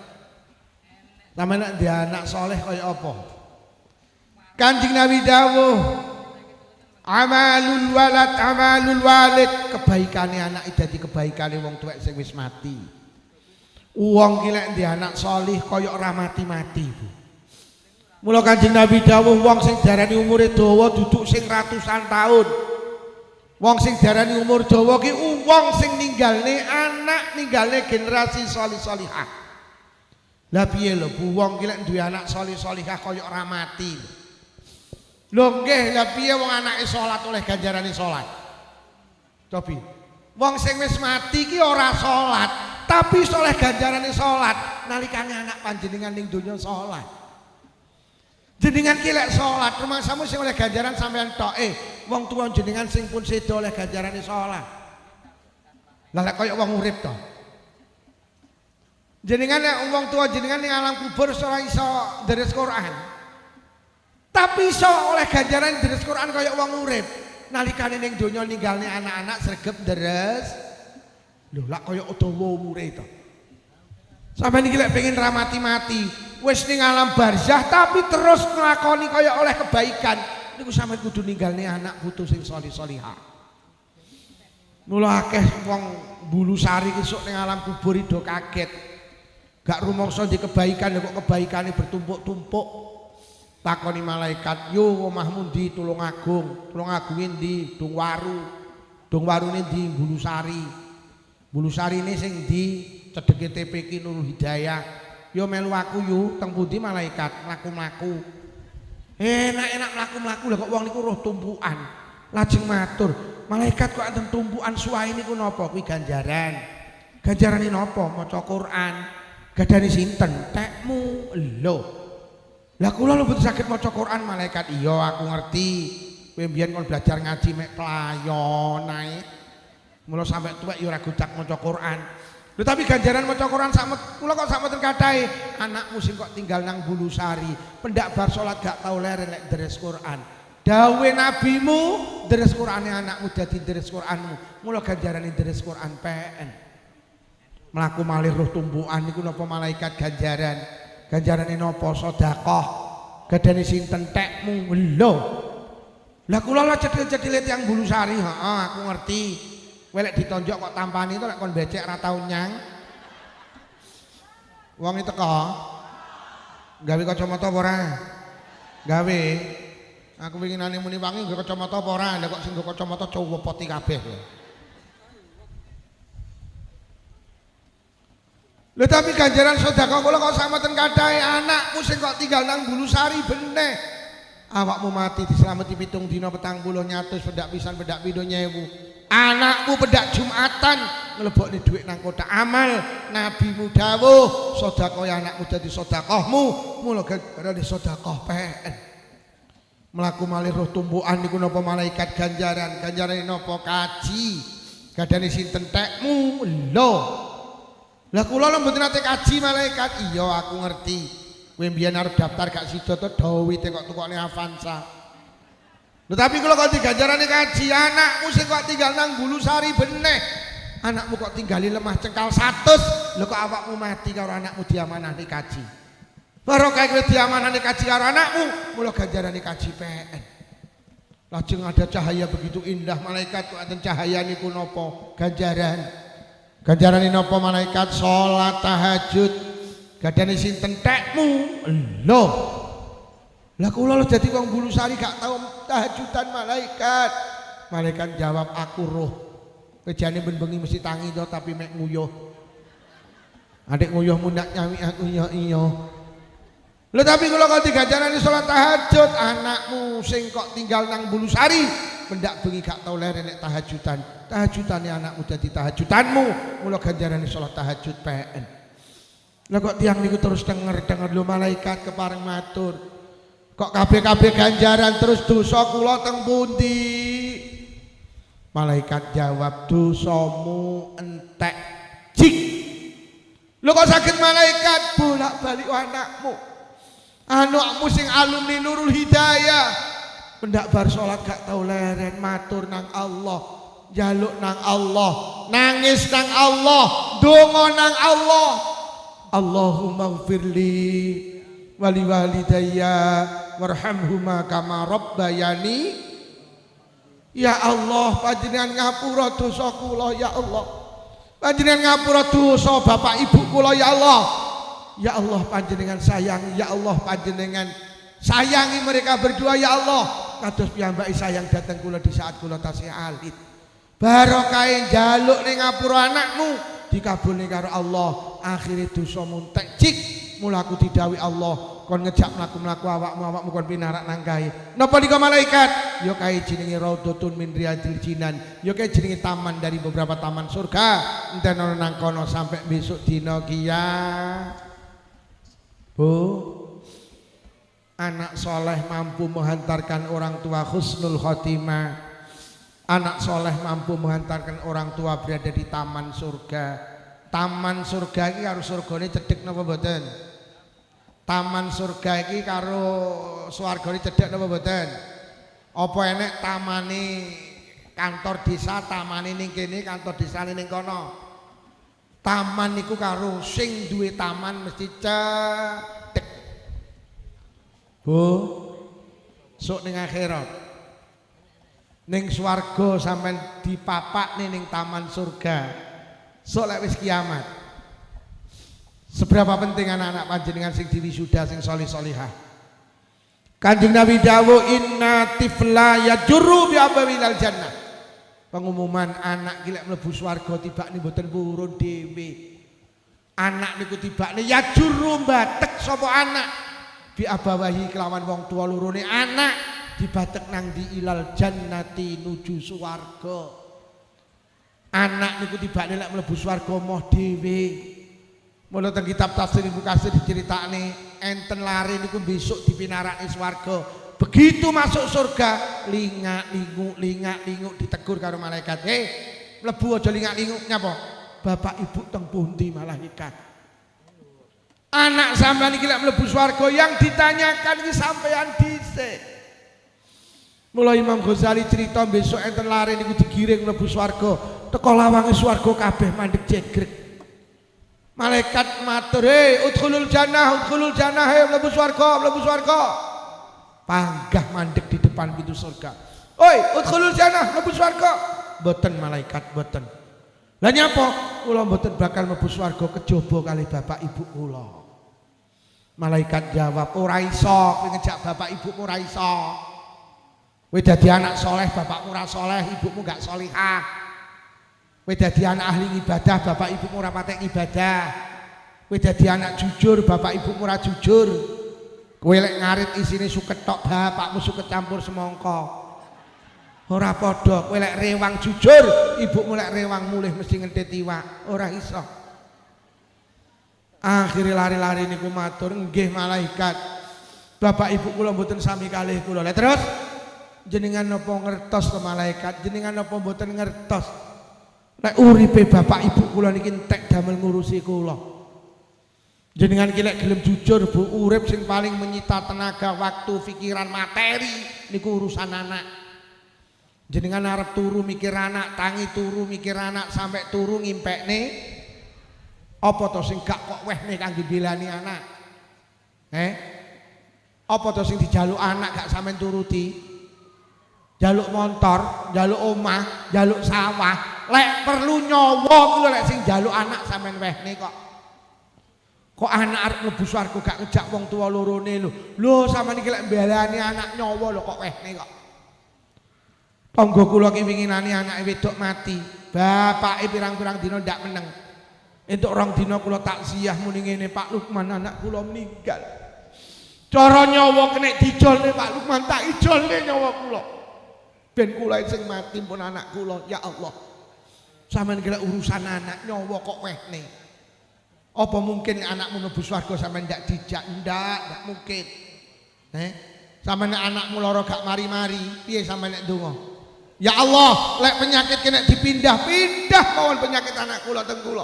Sampeyan nek anak soleh kaya apa? Kanjeng Nabi dawuh, amalul walid, kebaikane anak dadi kebaikane wong tuwek sing wis mati. Wong ki lek ndek anak soleh kaya ora mati-mati. Mula Kanjeng Nabi dawuh wong sing diarani umure dawa duduk sing ratusan tahun. Wong sing diarani umur dawa ki wong sing ninggalne anak, ninggalne generasi solih-solihah. Lah piye lho Bu, wong ki lek duwe anak solih-solihah kaya ora mati. Lho nggih, lah piye wong anake salat oleh ganjarane salat? Cobi. Wong sing wis mati ki ora salat, tapi oleh ganjarane salat nalikane anak panjenengan ning donya salat. Jenengan ki lek salat, rumangsamu sing oleh ganjaran sampean tok. Wong tuwa jenengan sing pun sedo oleh ganjarane salat. Lah lek kaya wong urip to. Jenengan nek wong tua jenengan ning alam kubur ora iso deres Quran. Tapi iso oleh ganjaran deres Quran kaya wong urip. Nalikane ning donya ninggalne anak-anak sregep deres. Lho lak kaya dawa umure to. Sampeyan iki lek pengen ra mati-mati, wis ning alam barzah tapi terus nglakoni kaya oleh kebaikan, niku sampeyan kudu ninggalne anak putu sing salih-salihah. Mula akeh wong bulu sari esuk ning alam kubur do kaget. Gak rumangsa di kebaikan kok kebaikane bertumpuk-tumpuk. Takoni malaikat, "Yo omahmu ndi Tulungagung? Tulungagung ndi? Dung Waru. Dung Warune ndi Bulu Sari. Bulu Sarine sing ndi cedheke TPK Nurul Hidayah. Yo melu aku yo teng pundi malaikat mlaku-mlaku." Enak-enak mlaku-mlaku lha kok wong niku roh tumpukan. Lajeng matur, "Malaikat kok enten tumpukan suwahe niku napa? Kuwi ganjaran." Ganjarane napa? Maca Quran. Gadane sinten? Tekmu. Lho. Lah kula lho mboten saged maca Quran malaikat. Iya aku ngerti. Kowe mbiyen kon belajar ngaji mek pelayon ae. Mula sampe tuwek ya ora godak maca Quran. Lho tapi ganjaran maca Quran kula kok sak mboten kathah. Anakmu sing kok tinggal nang Bulu Sari, pendak bar salat gak tau leren lek deres Quran. Dawe nabimu deres Qurane anakmu dadi deres Quranmu. Mula ganjarane deres Quran PN. Melaku malih roh tumbukan niku napa malaikat ganjaran. Ganjarane napa? Sedekah. Gadane sinten? Tekmu. Lho. Lah kula lho cedhil-cedhil yang Bulu Sari, heeh aku ngerti. Kowe lek ditonjok kok tampani to lek kon becek ra tau nyang. Wong iki teko. Gawe kacamata apa ora? Gawe. Aku winginane muni wangi nggo kacamata apa ora? Lah kok sing nggo kacamata cowo poti kabeh. Lho tapi ganjaran sedekah kula kok sampeyan kadhahe anakmu sing kok tinggal nang Bulu Sari beneh. Awakmu mati dislameti 7 dina 40 nyatus pedak pisan pedak pindho 1000. Anakmu pedak Jumatan nglebokne dhuwit nang kotak amal. Nabimu dawuh, sedekah anakmu dadi sedekahmu. Mula gara-gara sedekah PN. Mlaku malih roh tumbukan niku napa malaikat ganjaran. Ganjarane napa? Kaji. Gadane sinten? Tekmu. Lho. Lah kula lho mboten nate kaji malaikat. Iya aku ngerti. Kowe mbiyen arep daftar gak sida to dawite kok tukokne Avanza. Lho tapi kula kok diganjarane kaji anakmu sing kok tinggal nang Bulu Sari beneh. Anakmu kok tinggali lemah cengkal 100. Lho kok awakmu mati karo anakmu diamanahne kaji. Barokah kowe diamanahne kaji karo anakmu, mula ganjarane kaji PN. Lajeng ada cahaya begitu indah malaikat kok enten cahaya niku napa? Ganjaran. Ganjarane napa malaikat? Salat tahajud. Gadane sinten? Tekmu. Lho. Lah kula lho dadi wong Bulu Sari gak tau tahajudan malaikat. Malaikat jawab, aku roh. Kejane ben bengi mesti tangi to tapi mek nguyuh. Adik nguyuhmu ndak nyami aku iya. Lho tapi kula kok diganjarane salat tahajud, anakmu sing kok tinggal nang Bulu Sari pendak bengi gak tau leren nek tahajudan. Tahajudane anakmu dadi tahajudanmu, mula ganjarane salat tahajud PN. Lah kok tiang niku terus denger lho malaikat kepareng matur. Kok kabeh-kabeh ganjaran terus dosa kula teng pundi? Malaikat jawab, dosamu entek jik. Lho kok saged malaikat bolak-balik anakmu? Anakmu sing alumni Nurul Hidayah. Pendak bar salat gak tau leren matur nang Allah, jaluk nang Allah, nangis nang Allah, donga nang Allah. Allahumma gfirli wali walidayya warhamhuma kama rabbayani. Ya Allah, panjenengan ngapura dosa kula ya Allah. Panjenengan ngapura dosa bapak ibu kula ya Allah. Ya Allah panjenengan sayangi, ya Allah panjenengan sayangi mereka berdua ya Allah. Kados piyambake sayang dateng kula di saat kula tasih alit. Barokah njaluk ning ngapura anakmu dikabulne karo Allah. Akhire dosamu entek cik. Mula aku didawi Allah kon ngejak mlaku-mlaku awakmu kon pinarak nang kae. Napa nika malaikat? Ya kae jenenge Raudhatun min Riyadil Jinan. Ya kae jenenge taman dari beberapa taman surga. Enten ana nang kono sampai besok dina kiamat. Bu, anak soleh mampu menghantarkan orang tua husnul khotimah. Anak soleh mampu menghantarkan orang tua berada di taman surga. Taman surga ini karo surgane cedhek napa mboten? Taman surga iki karo swargane cedhek napa mboten? Apa enek tamane kantor desa, tamane ning kene, kantor desane ning kono? Taman niku karo sing duwe taman mesti cedhek. Bu, sok ning akhirat. Ning swarga sampean dipapakne ning taman surga. Sok lek wis kiamat. Seberapa penting anak-anak panjenengan sing diwisuda sing solih-solihah. Kanjeng Nabi dawuh inna tifla yajurru bi abawil jannah. Pengumuman anak gilek mlebu swarga tibakne mboten purun dhewe. Anak niku tibakne yajurru batek sapa anak bi abawahi kelawan wong tua lorone anak dibatek nang di ilal jannati nuju swarga. Anak niku tibakne lek mlebu swarga moh dhewe. Mula teng kitab tafsir Ibnu Katsir diceritakne enten lare niku besok dipinarake swarga. Begitu masuk surga lingak-linguk ditegur karo malaikat. Hei, mlebu aja lingak-linguk nyapa? Bapak Ibu teng pundi malaikat? Anak sampean iki lek mlebu swarga yang ditanyakan iki sampean dhisik. Mula Imam Ghazali cerita besok enten lare niku digiring mlebu swarga. Teko lawange swarga kabeh mandeg jegrek. Malaikat matur, "Hei, udkhulul jannah, hei mlebu swarga." Panggah mandek di depan pintu surga. "Oi, udkhulul jannah, mlebu swarga." Mboten malaikat, mboten. Lah nyapa? Kula mboten bakal mlebu swarga kejaba kali bapak ibu kula. Malaikat jawab, "Ora iso, kowe ngejak bapak ibumu ora iso. Kowe dadi anak soleh, bapakmu ora soleh, ibumu gak solihah. Kowe dadi anak ahli ibadah, bapak ibumu ora patek ibadah. Kowe dadi anak jujur, bapak ibumu ora jujur. Kowe lek ngarit isine suket tok, bapakmu suket campur semangka. Ora padha, kowe lek rewang jujur, ibumu lek rewang mulih mesti ngentit iwak. Ora iso." Akhire lari-lari niku matur, "Nggih malaikat. Bapak ibu kula mboten sami kalih kula." Lah terus jenengan napa ngertos to malaikat? Jenengan napa mboten ngertos? Nek uripe bapak ibu kula niki entek damel ngurusi kula. Jenengan iki lek gelem jujur Bu, urip sing paling menyita tenaga, waktu, pikiran, materi niku urusan anak. Jenengan arep turu mikir anak, tangi turu mikir anak sampai turu ngimpekne apa to sing gak kok wehne kangge belani anak? Apa to sing dijaluk anak gak sampean turuti? Jaluk motor, jaluk omah, jaluk sawah. Lek perlu nyawa kuwi lek sing jaluk anak sampean wehne kok. Kok anak arep mlebu swarga gak ngejak wong tua lorone lho. Lho sampean iki lek mbelani anak nyawa lho kok wehne kok. Tangga kula ki winginane anake wedok mati. Bapake pirang-pirang dina ndak meneng. Entuk rong dina kula takziah muni ngene, "Pak Lukman anak kula meninggal." Cara nyawa kena dijolne Pak Lukman tak ijolne nyawa kula. Ben kula sing mati pun anak kula, ya Allah. Sampeyan kira urusan anak nyawa kok wehne. Apa mungkin anakmu mlebu swarga sampean ndak dijak? Ndak mungkin. Sampeyan anakmu lara gak mari-mari, piye sampeyan nek ndonga? Ya Allah, lek penyakit kena dipindah-pindah mawon penyakit anak kula teng kula.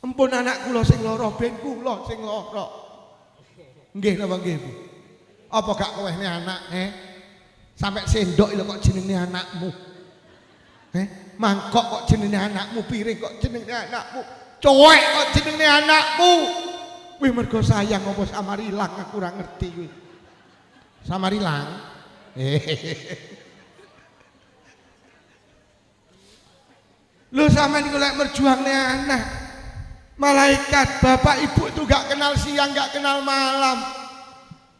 Ampun anak kula sing lara ben kula sing lara. Nggih napa nggih Bu? Apa gak kowehne anak sampai sendok lho kok jenenge anakmu. Mangkok kok jenenge anakmu, piring kok jenenge anakmu, cuek kok jenenge anakmu. Kuwi mergo sayang apa samarilang aku ora ngerti kuwi. Samarilang. Lu sama niku lek merjuangne anak. Malaikat bapak ibu itu gak kenal siang, gak kenal malam.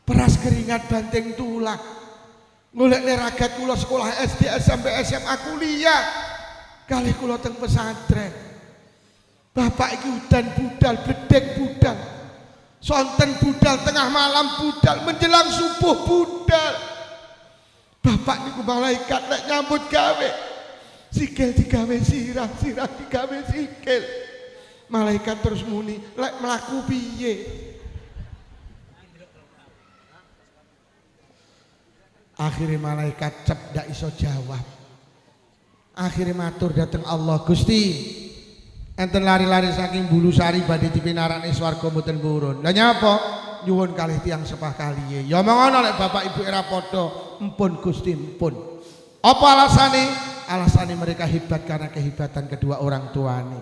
Peras keringat banting tulang. Golek neragat kula sekolah SD SMP SMA kuliah. Kali kula teng pesantren. Bapak iki udan budal, bedek budal. Sonten budal, tengah malam budal, menjelang subuh budal. Bapak niku malaikat lek nyambut gawe. Sikil digawe sirah, sirah digawe sikil. Malaikat terus muni, lek mlaku piye? Akhirnya malaikat cep ndak iso jawab. Akhirnya matur dateng Allah, Gusti, enten lari-lari saking Bulusari badhe dipinarani swarga mboten purun. Lah nyapa? Nyuwun kalih tiyang sepah kaliye. Ya mongono lek bapak ibu era padha, empun Gusti, empun. Apa alasane? Alasane mereka hebat karena kehebatan kedua orang tuanya.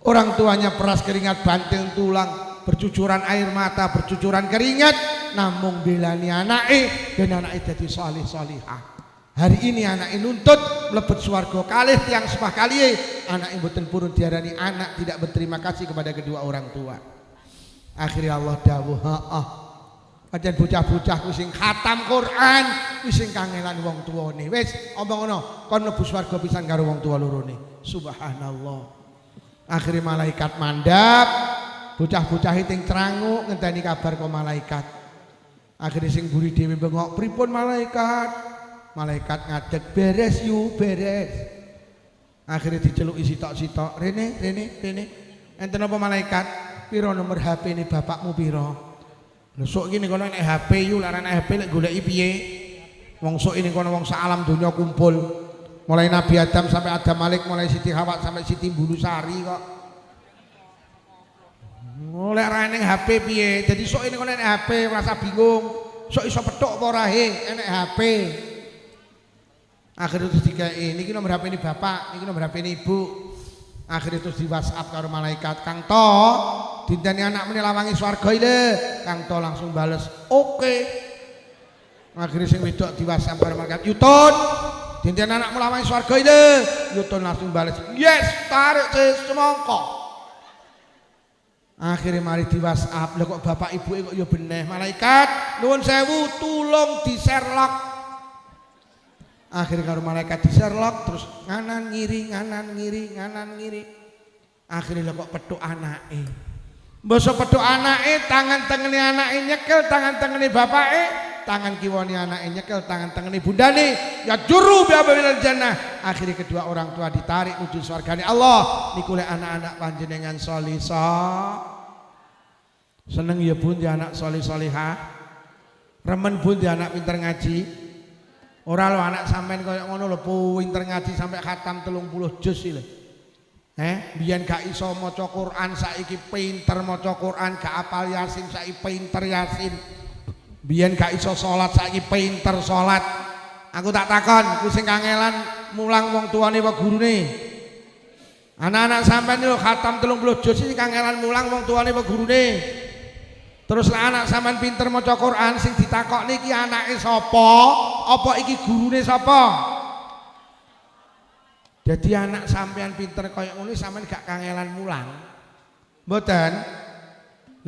Orang tuanya peras keringat banting tulang, bercucuran air mata, bercucuran keringat, namung belani anake dan anake dadi salih salihah. Hari ini anake nuntut mlebet swarga kalih tiyang sepah kaliye, anake mboten purun diarani anak tidak berterima kasih kepada kedua orang tua. Akhirnya Allah dawuh, "Heeh. Pancen bocah-bocah ku sing khatam Quran, ku sing kangelan wong tuane. Wis omong ngono, kon mlebu swarga pisan karo wong tua lorone." Subhanallah. Akhirnya malaikat mandap, bocah-bocah ting cerangu ngenteni kabar kok malaikat. Akhirnya sing buri dhewe bengok, "Pripun malaikat?" Malaikat ngadeg, "Beres yu, beres." Akhirnya diceluki sitok-sitok, "Rene, Rene, Rene. Enten apa malaikat? Piro nomor HP ini bapakmu piro?" Lho sok iki kono nek HP yu larane HP lek goleki piye? Wong sok ini kono wong sak alam donya kumpul. Mulai Nabi Adam sampai Adam Malik, mulai Siti Hawa sampai Siti Bulusari kok. Mulai rane HP piye? Jadi sok ini kono nek HP rasa bingung. Sok iso petuk apa ora enek HP. Akhirnya terus dikei, niki nomor HP ini bapak, niki nomor HP ini ibu. Akhirnya terus di WhatsApp karo malaikat, "Kang To, dinteni anak meni lawangi swarga ile." Kang To langsung bales, "Oke." Akhirnya sing wedok di WhatsApp karo malaikat, "Yutun, dinteni anakmu lawangi swarga ile." Yutun langsung bales, "Yes, tarik semongko." Akhirnya mari di WhatsApp, "Lha kok bapak ibu kok ya beneh malaikat, nuwun sewu tolong di Sherlock." Akhirnya karo malaikat di Sherlock terus nganan ngiri, nganan ngiri, nganan ngiri. Akhirnya kok petuk anake. Mbasa petuk anake, tangan tengene anake nyekel, tangan tengene bapake, tangan kiwani anake nyekel, tangan tengene bundane. Ya juru biabil jannah. Akhirnya kedua orang tua ditarik menuju surgane Allah. Niku lek anak-anak panjenengan solisa. Seneng ya bun di anak solih solihah. Remen bun di anak pinter ngaji. Ora lho anak sampean kaya ngono lho pinter ngaji sampai khatam 30 juz iki lho. Biyen gak iso maca Quran, saiki pinter maca Quran, gak apal Yasin, saiki pinter Yasin. Biyen gak iso salat, saiki pinter salat. Aku tak takon, ku sing kangelan mulang wong tuane apa gurune? Anak-anak sampean lho khatam 30 juz iki kangelan mulang wong tuane apa gurune? Terus lah anak sampean pinter maca Quran sing ditakokne iki anake sapa? Apa iki gurune sapa? Jadi anak sampean pinter kaya ngono sampean gak kangelan mulang. Mboten.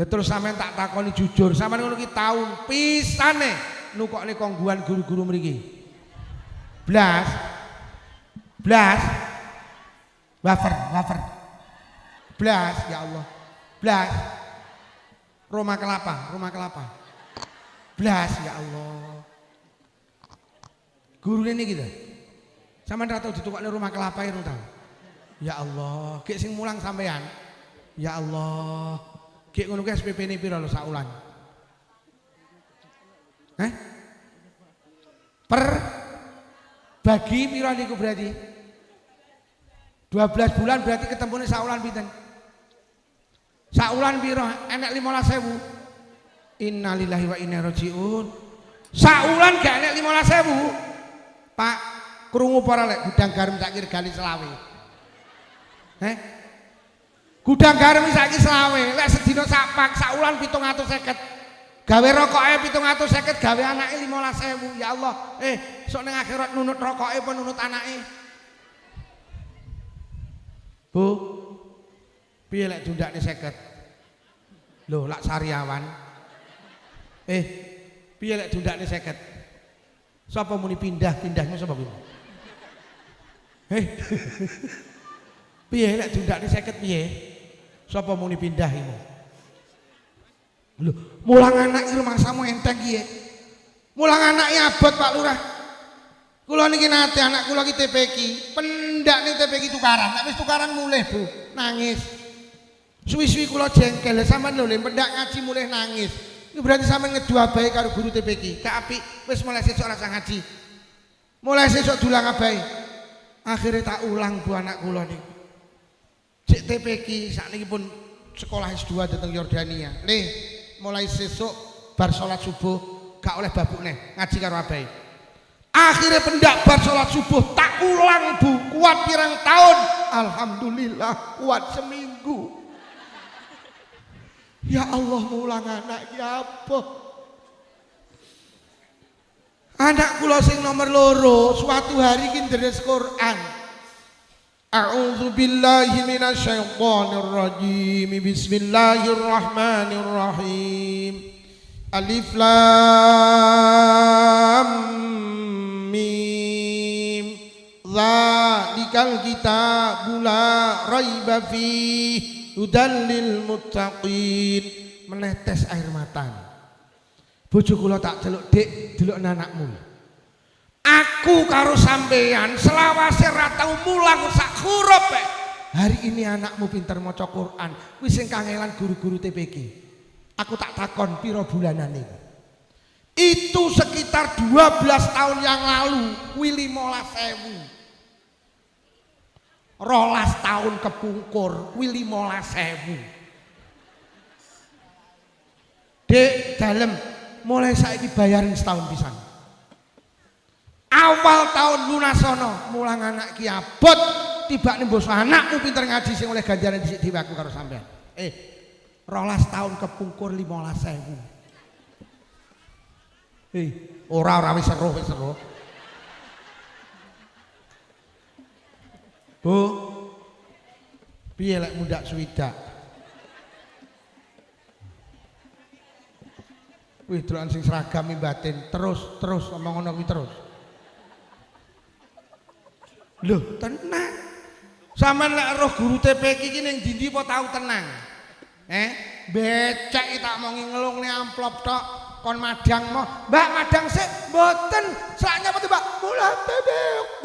Lah terus sampean tak takoni jujur, sampean ngono ki taun pisane nukokne kongguan guru-guru mriki. Blas. Blas. Wafer. Blas ya Allah. Blas. Rumah kelapa. Blas ya Allah. Guru ini gitu. Sampeyan ra tau ditukokne rumah kelapa itu tau. Ya Allah, gek sing mulang sampean. Ya Allah. Ki ngono ki SPP-ne pira lho sak wulan? Per bagi pira niku berarti? 12 bulan berarti ketemune sak wulan pinten? Sak wulan pira? Enek 15.000. Innalillahi wa inna ilaihi rajiun. Sak wulan gak enek 15.000. Pak, krungu para lek gudang garam sak regane selawe. Gudang garam saiki selawe, lek sedina sak pak, sak wulan 750. Gawe rokoke 750, gawe anake 15.000. Ya Allah, sok ning akhirat nunut rokoke apa nunut anake? Bu, piye lek dundakne 50? Lho, lak sariawan. Piye lek dundakne 50? Sapa muni pindah-pindahnya sapa kuwi? Piye lek dundakne 50 piye? Sapa muni pindah iku? Lho, mulang anak iki mangsamu enteng piye? Mulang anake abot Pak Lurah. Kula niki nate anak kula ki TPQ, pendak ning TPQ tukaran. Nek wis tukaran mulih, Bu, nangis. Suwi-suwi kula jengkel, sampean lho pendak ngaji mulih nangis. Itu berarti sampean ngedu abahe karo guru TPQ. Gak apik, wis mulai sesuk rasa ngaji. Mulai sesuk dulang abahe. Akhirnya tak ulang Bu anak kula niku. Cek TPQ sakniki pun sekolah S2 dateng Yordania. Nih, mulai sesuk bar salat subuh gak oleh babuk neh ngaji karo abahe. Akhirnya pendak bar salat subuh tak ulang Bu, kuat pirang tahun. Alhamdulillah kuat seminggu. Ya Allah, mulang anak ki apa? Anak kula sing nomor loro suatu hari ki ndres Quran. A'udzu billahi minasyaitonir rajim. Bismillahirrahmanirrahim. Alif lam mim. Dzalikal kitabul la raiba fihi hudal lil muttaqin. Menetes air mata. Bojo kula tak celuk, Dik, delok anakmu. Aku karo sampean selawase ra tau mulang sak huruf. Hari ini anakmu pinter maca Quran. Wis sing kangelan guru-guru TPQ. Aku tak takon pira bulanane. Itu sekitar 12 tahun yang lalu, kuwi 15.000. 12 tahun kepungkur, kuwi 15.000. Dek, dalem mulai saiki bayarin setahun pisan. Awal tahun lunasono mulang anak ki abot tiba ning bos anakmu pinter ngaji sing oleh ganjaran dhisik dhewe aku karo sampean. 12 tahun kepungkur 15.000. Ora wis seru. Bu, piye lek mundak swidak? Wih, dolan sing seragam batin terus ngomong ngono kuwi terus. Loh, tenang. Sampeyan lek roh guru TPQ iki ning ndi apa tau tenang? Becek tak mongi ngelungne amplop tok kon madang mo. Mbak madang sik mboten. Saknya apa Mbak? Mulah TPQ.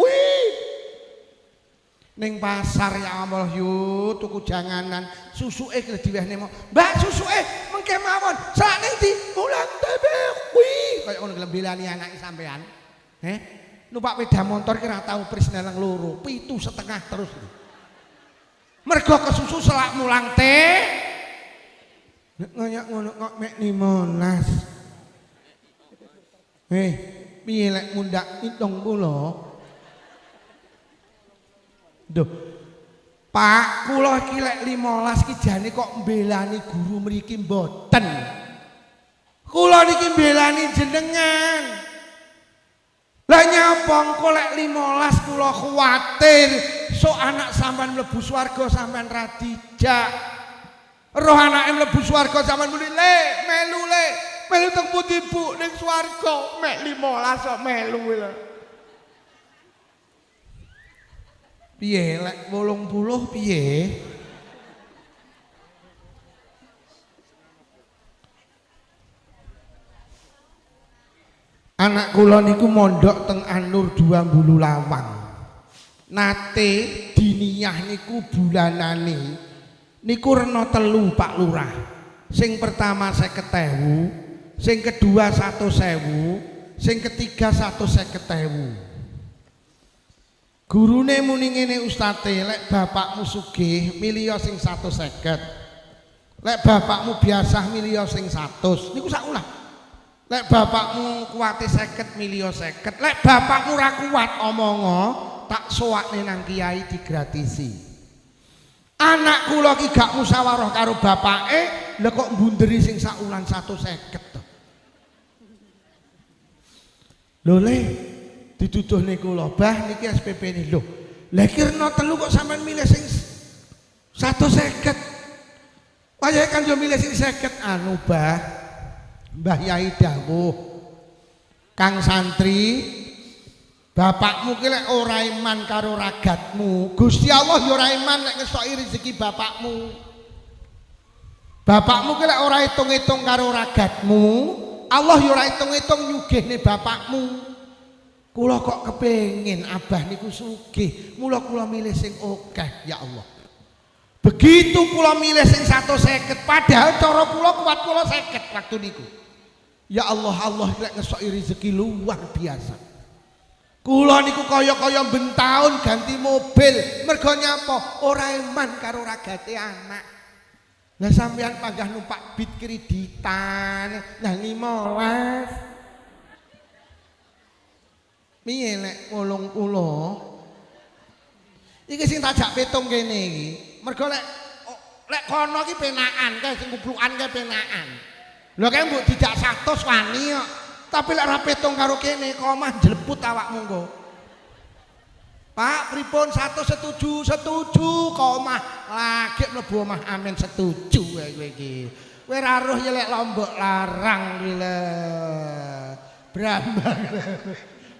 Ning pasar ya Allah yu tuku janganan susuke ki diwehne mo. Mbak susuke mengke mawon. Sak ning ndi? Mulah TPQ. Kaya ngono glembelani anake sampean. Numpak sepeda motor kira tahu prisneleng loro 7,5 terus. Mergo kesusu selak mulang teh. Nek ngoyak ngono kok mek 15. Piye lek mundak 70? Duh. Pak, kula iki lek 15 ki jane kok mbelani guru mriki mboten. Kula niki mbelani jenengan. Lah nyapa engko lek 15 kula kuwatir sok anak sampean mlebu swarga sampean ra dijak. Roh anake mlebu swarga sampean muni melu teng pundi Bu ning swarga mek 15 kok melu lho. Piye lek 80 piye? Anak kula niku mondok teng Anur 2 Mbulu Lawang. Nate diniyah niku bulanane niku rena telu Pak Lurah. Sing pertama 50.000, sing kedua 100.000, sing ketiga 150.000. Gurune muni ngene ustate, lek bapakmu sugih milih sing 150. Lek bapakmu biasa milih sing 100. Niku sak ulah. Lek bapakmu kuwate 50 milih 50. Lek bapakmu ra kuat omongo, tak sowakne nang kiai digratisi. Anak kula ki gak musyawarah karo bapake, lha kok mbunderi sing sak ulan 150 to. Lho le dituduhne kula, bah niki SPP ni lho. Lah kirna telu kok sampean milih sing 150. Wayahe kan yo milih sing 50 anu bah. Mbah Yai dawuh. Kang santri, bapakmu ki lek ora iman karo ragatmu, Gusti Allah yo ora iman nek ngestoki rezeki bapakmu. Bapakmu ki lek ora hitung-hitung karo ragatmu, Allah yo ora hitung-hitung nyugihne bapakmu. Kula kok kepengin abah niku sugih, mula kula milih sing akeh ya Allah. Begitu kula milih sing 150, padahal cara kula kuat kula 50 waktu niku. Ya Allah, Allah lek ngesoki rezeki luar biasa. Kula niku kaya-kaya bentaun ganti mobil, mergo nyapa? Ora iman karo ragate anak. Lah sampean panggah numpak bit kreditan, nah 15. Piye lek 80? Iki sing tajak petung kene iki. Mergo lek kono iki penakan kae sing kuplukan kae penakan. Lho kae mbok dijak 100 wani kok. Tapi lek ra petung karo kene kok omah jleput awakmu engko. Pak, pripun 100 setuju kok omah lagi mlebu omah amin setuju kowe iki. Kowe ra roh ya lek Lombok larang iki lho. Brambang.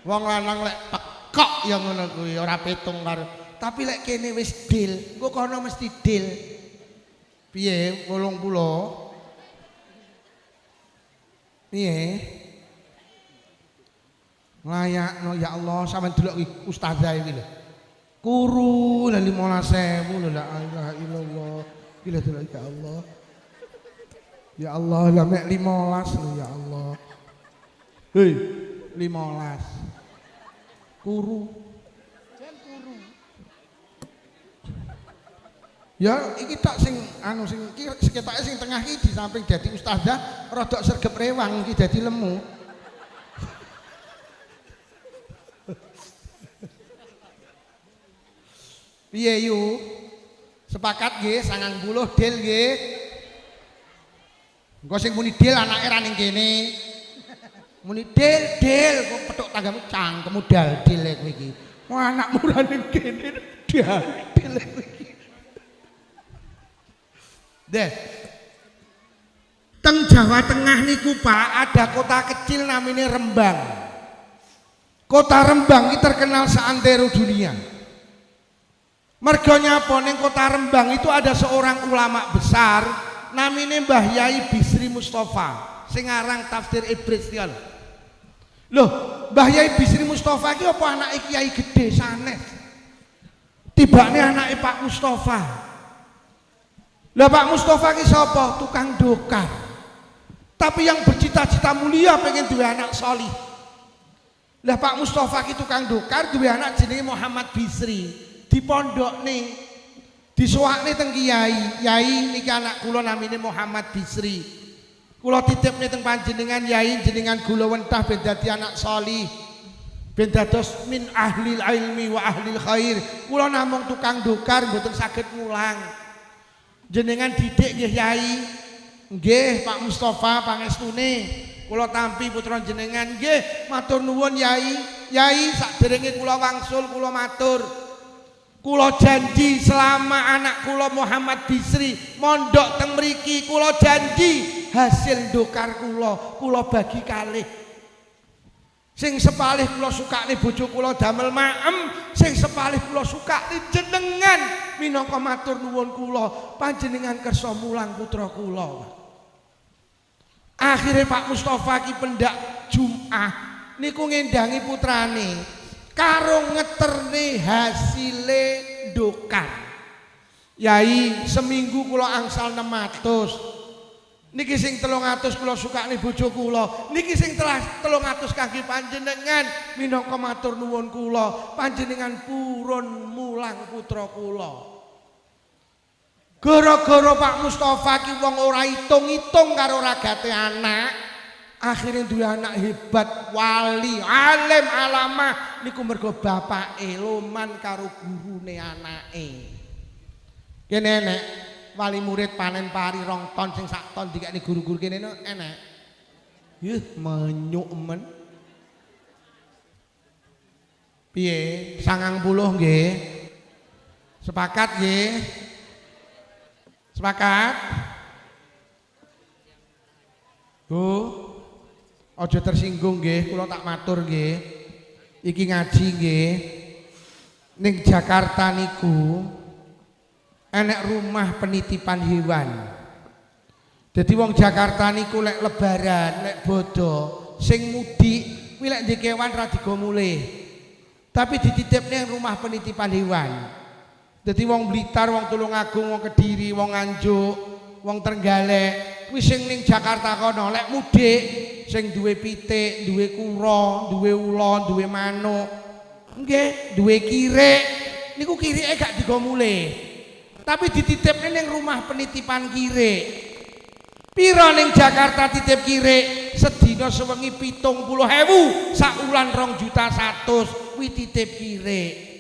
Wong lanang lek tekok ya ngono kuwi ora petung karo. Tapi lek kene wis deal, engko kono mesti deal. Piye 80? Piye? Layakno ya Allah sampean delok iki ustazah iki lho. Kuru lha 15.000 lho la ilaha illallah. Gila delok ya Allah. Ya Allah lah mek 15 lho ya Allah. Hei, 15. Kuru. Ya iki tak sing anu sing iki seketake sing tengah iki di samping dadi ustazah rodok sregep rewang iki dadi lemu. Piye yu? Sepakat nggih 90 del nggih. Engko sing muni del anake ra ning kene. Muni del kok petuk tanggamu cangkemmu dal-del kowe iki. Wah anakmu ra ning kene dal-del kowe iki. Deh. Teng Jawa Tengah niku Pak ada kota kecil namanya Rembang. Kota Rembang ini terkenal seantero dunia. Mergonya apa ning kota Rembang itu ada seorang ulama besar namanya Mbah Yai Bisri Mustafa sing aran tafsir Ibris ya. Loh, Mbah Yai Bisri Mustafa iki apa anake kiai gede sanes? Tibane anake Pak Mustafa. Lah Pak Mustafa ki sapa? Tukang dokar. Tapi yang bercita-cita mulia pengen duwe anak solih. Lah Pak Mustafa ki tukang dokar duwe anak jenenge Muhammad Bisri. Di pondokne disuwakne teng kiai. Yai niki anak kula namine Muhammad Bisri. Kula titipne teng panjenengan Yai jenengan kula wentah ben dadi anak solih. Ben dados min ahlil ilmi wa ahlil khair. Kula namung tukang dokar mboten saged mulang. Jenengan didik nggih Yai. Nggih Pak Mustafa pangestune kula tampi putra jenengan nggih matur nuwun Yai. Yai sakderenge kula wangsul kula matur. Kula janji selama anak kula Muhammad Bisri mondok teng mriki kula janji hasil dokar kula bagi kalih. Sing sepalih kula sukane bojo kula damel maem, sing sepalih kula sukane jenengan minangka matur nuwun kula panjenengan kersa mulang putra kula. Akhire Pak Mustafa ki pendak Jumat niku ngendangi putrane karo ngeterne hasile dokar. Yai seminggu kula angsal 600. Niki sing 300 kula sukani bojo kula. Niki sing 300 kangge panjenengan minangka matur nuwun kula. Panjenengan purun mulang putra kula. Gara-gara Pak Mustafa ki wong ora itung-itung karo ragate anak, akhirnya duwe anak hebat, wali, alim alamah niku mergo bapake loman karo gurune anake. Kene enek wali murid panen pari 2 ton sing 1 ton dikekne guru-guru kene enek. Menyuk men. Piye? 90 nggih. Sepakat nggih? Sepakat? Bu, aja tersinggung nggih, kula tak matur nggih. Iki ngaji nggih. Ning Jakarta niku enek rumah penitipan hewan. Jadi wong Jakarta niku lek lebaran, lek bodo, sing mudik kuwi lek ndek kewan ra digo mulih. Tapi dititipne rumah penitipan hewan. Jadi wong Blitar, wong Tulungagung, wong Kediri, wong Nganjuk, wong Trenggalek, kuwi sing ning Jakarta kono lek mudik sing duwe pitik, duwe kura, duwe ula, duwe manuk, nggih, duwe kirek, niku kirike gak digo mulih. Tapi dititipne ning rumah penitipan kirek. Pira ning Jakarta titip kirek sedina sewengi 70.000, sak wulan 2.100.000 kuwi titip kirek.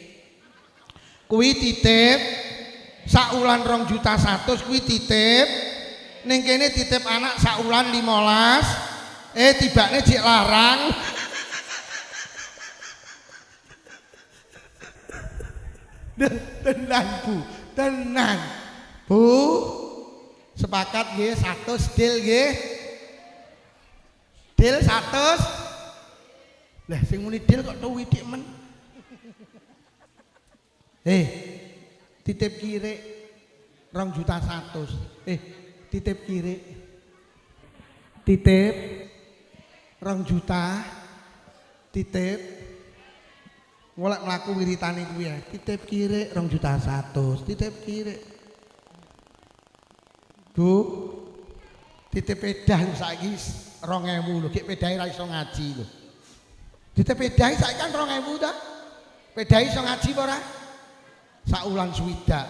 Kuwi titip sak wulan 2.100.000 kuwi titip ning kene titip anak sak wulan 15 tibane jek larang tenan Bu tenan Bu sepakat nggih 100 deal nggih deal 100 lah sing muni deal kok tuwidik men titip kirek 2.100.000 titip kirek titip 2 juta titip ngolek mlaku wiritane kuwi ya titip kirek 2.100.000 titip kirek Bu titip pedah saiki 2.000 lho gek pedahe ra iso ngaji lho titip pedahe saiki kan 2.000 ta pedahe iso ngaji apa ora sak wulan swidak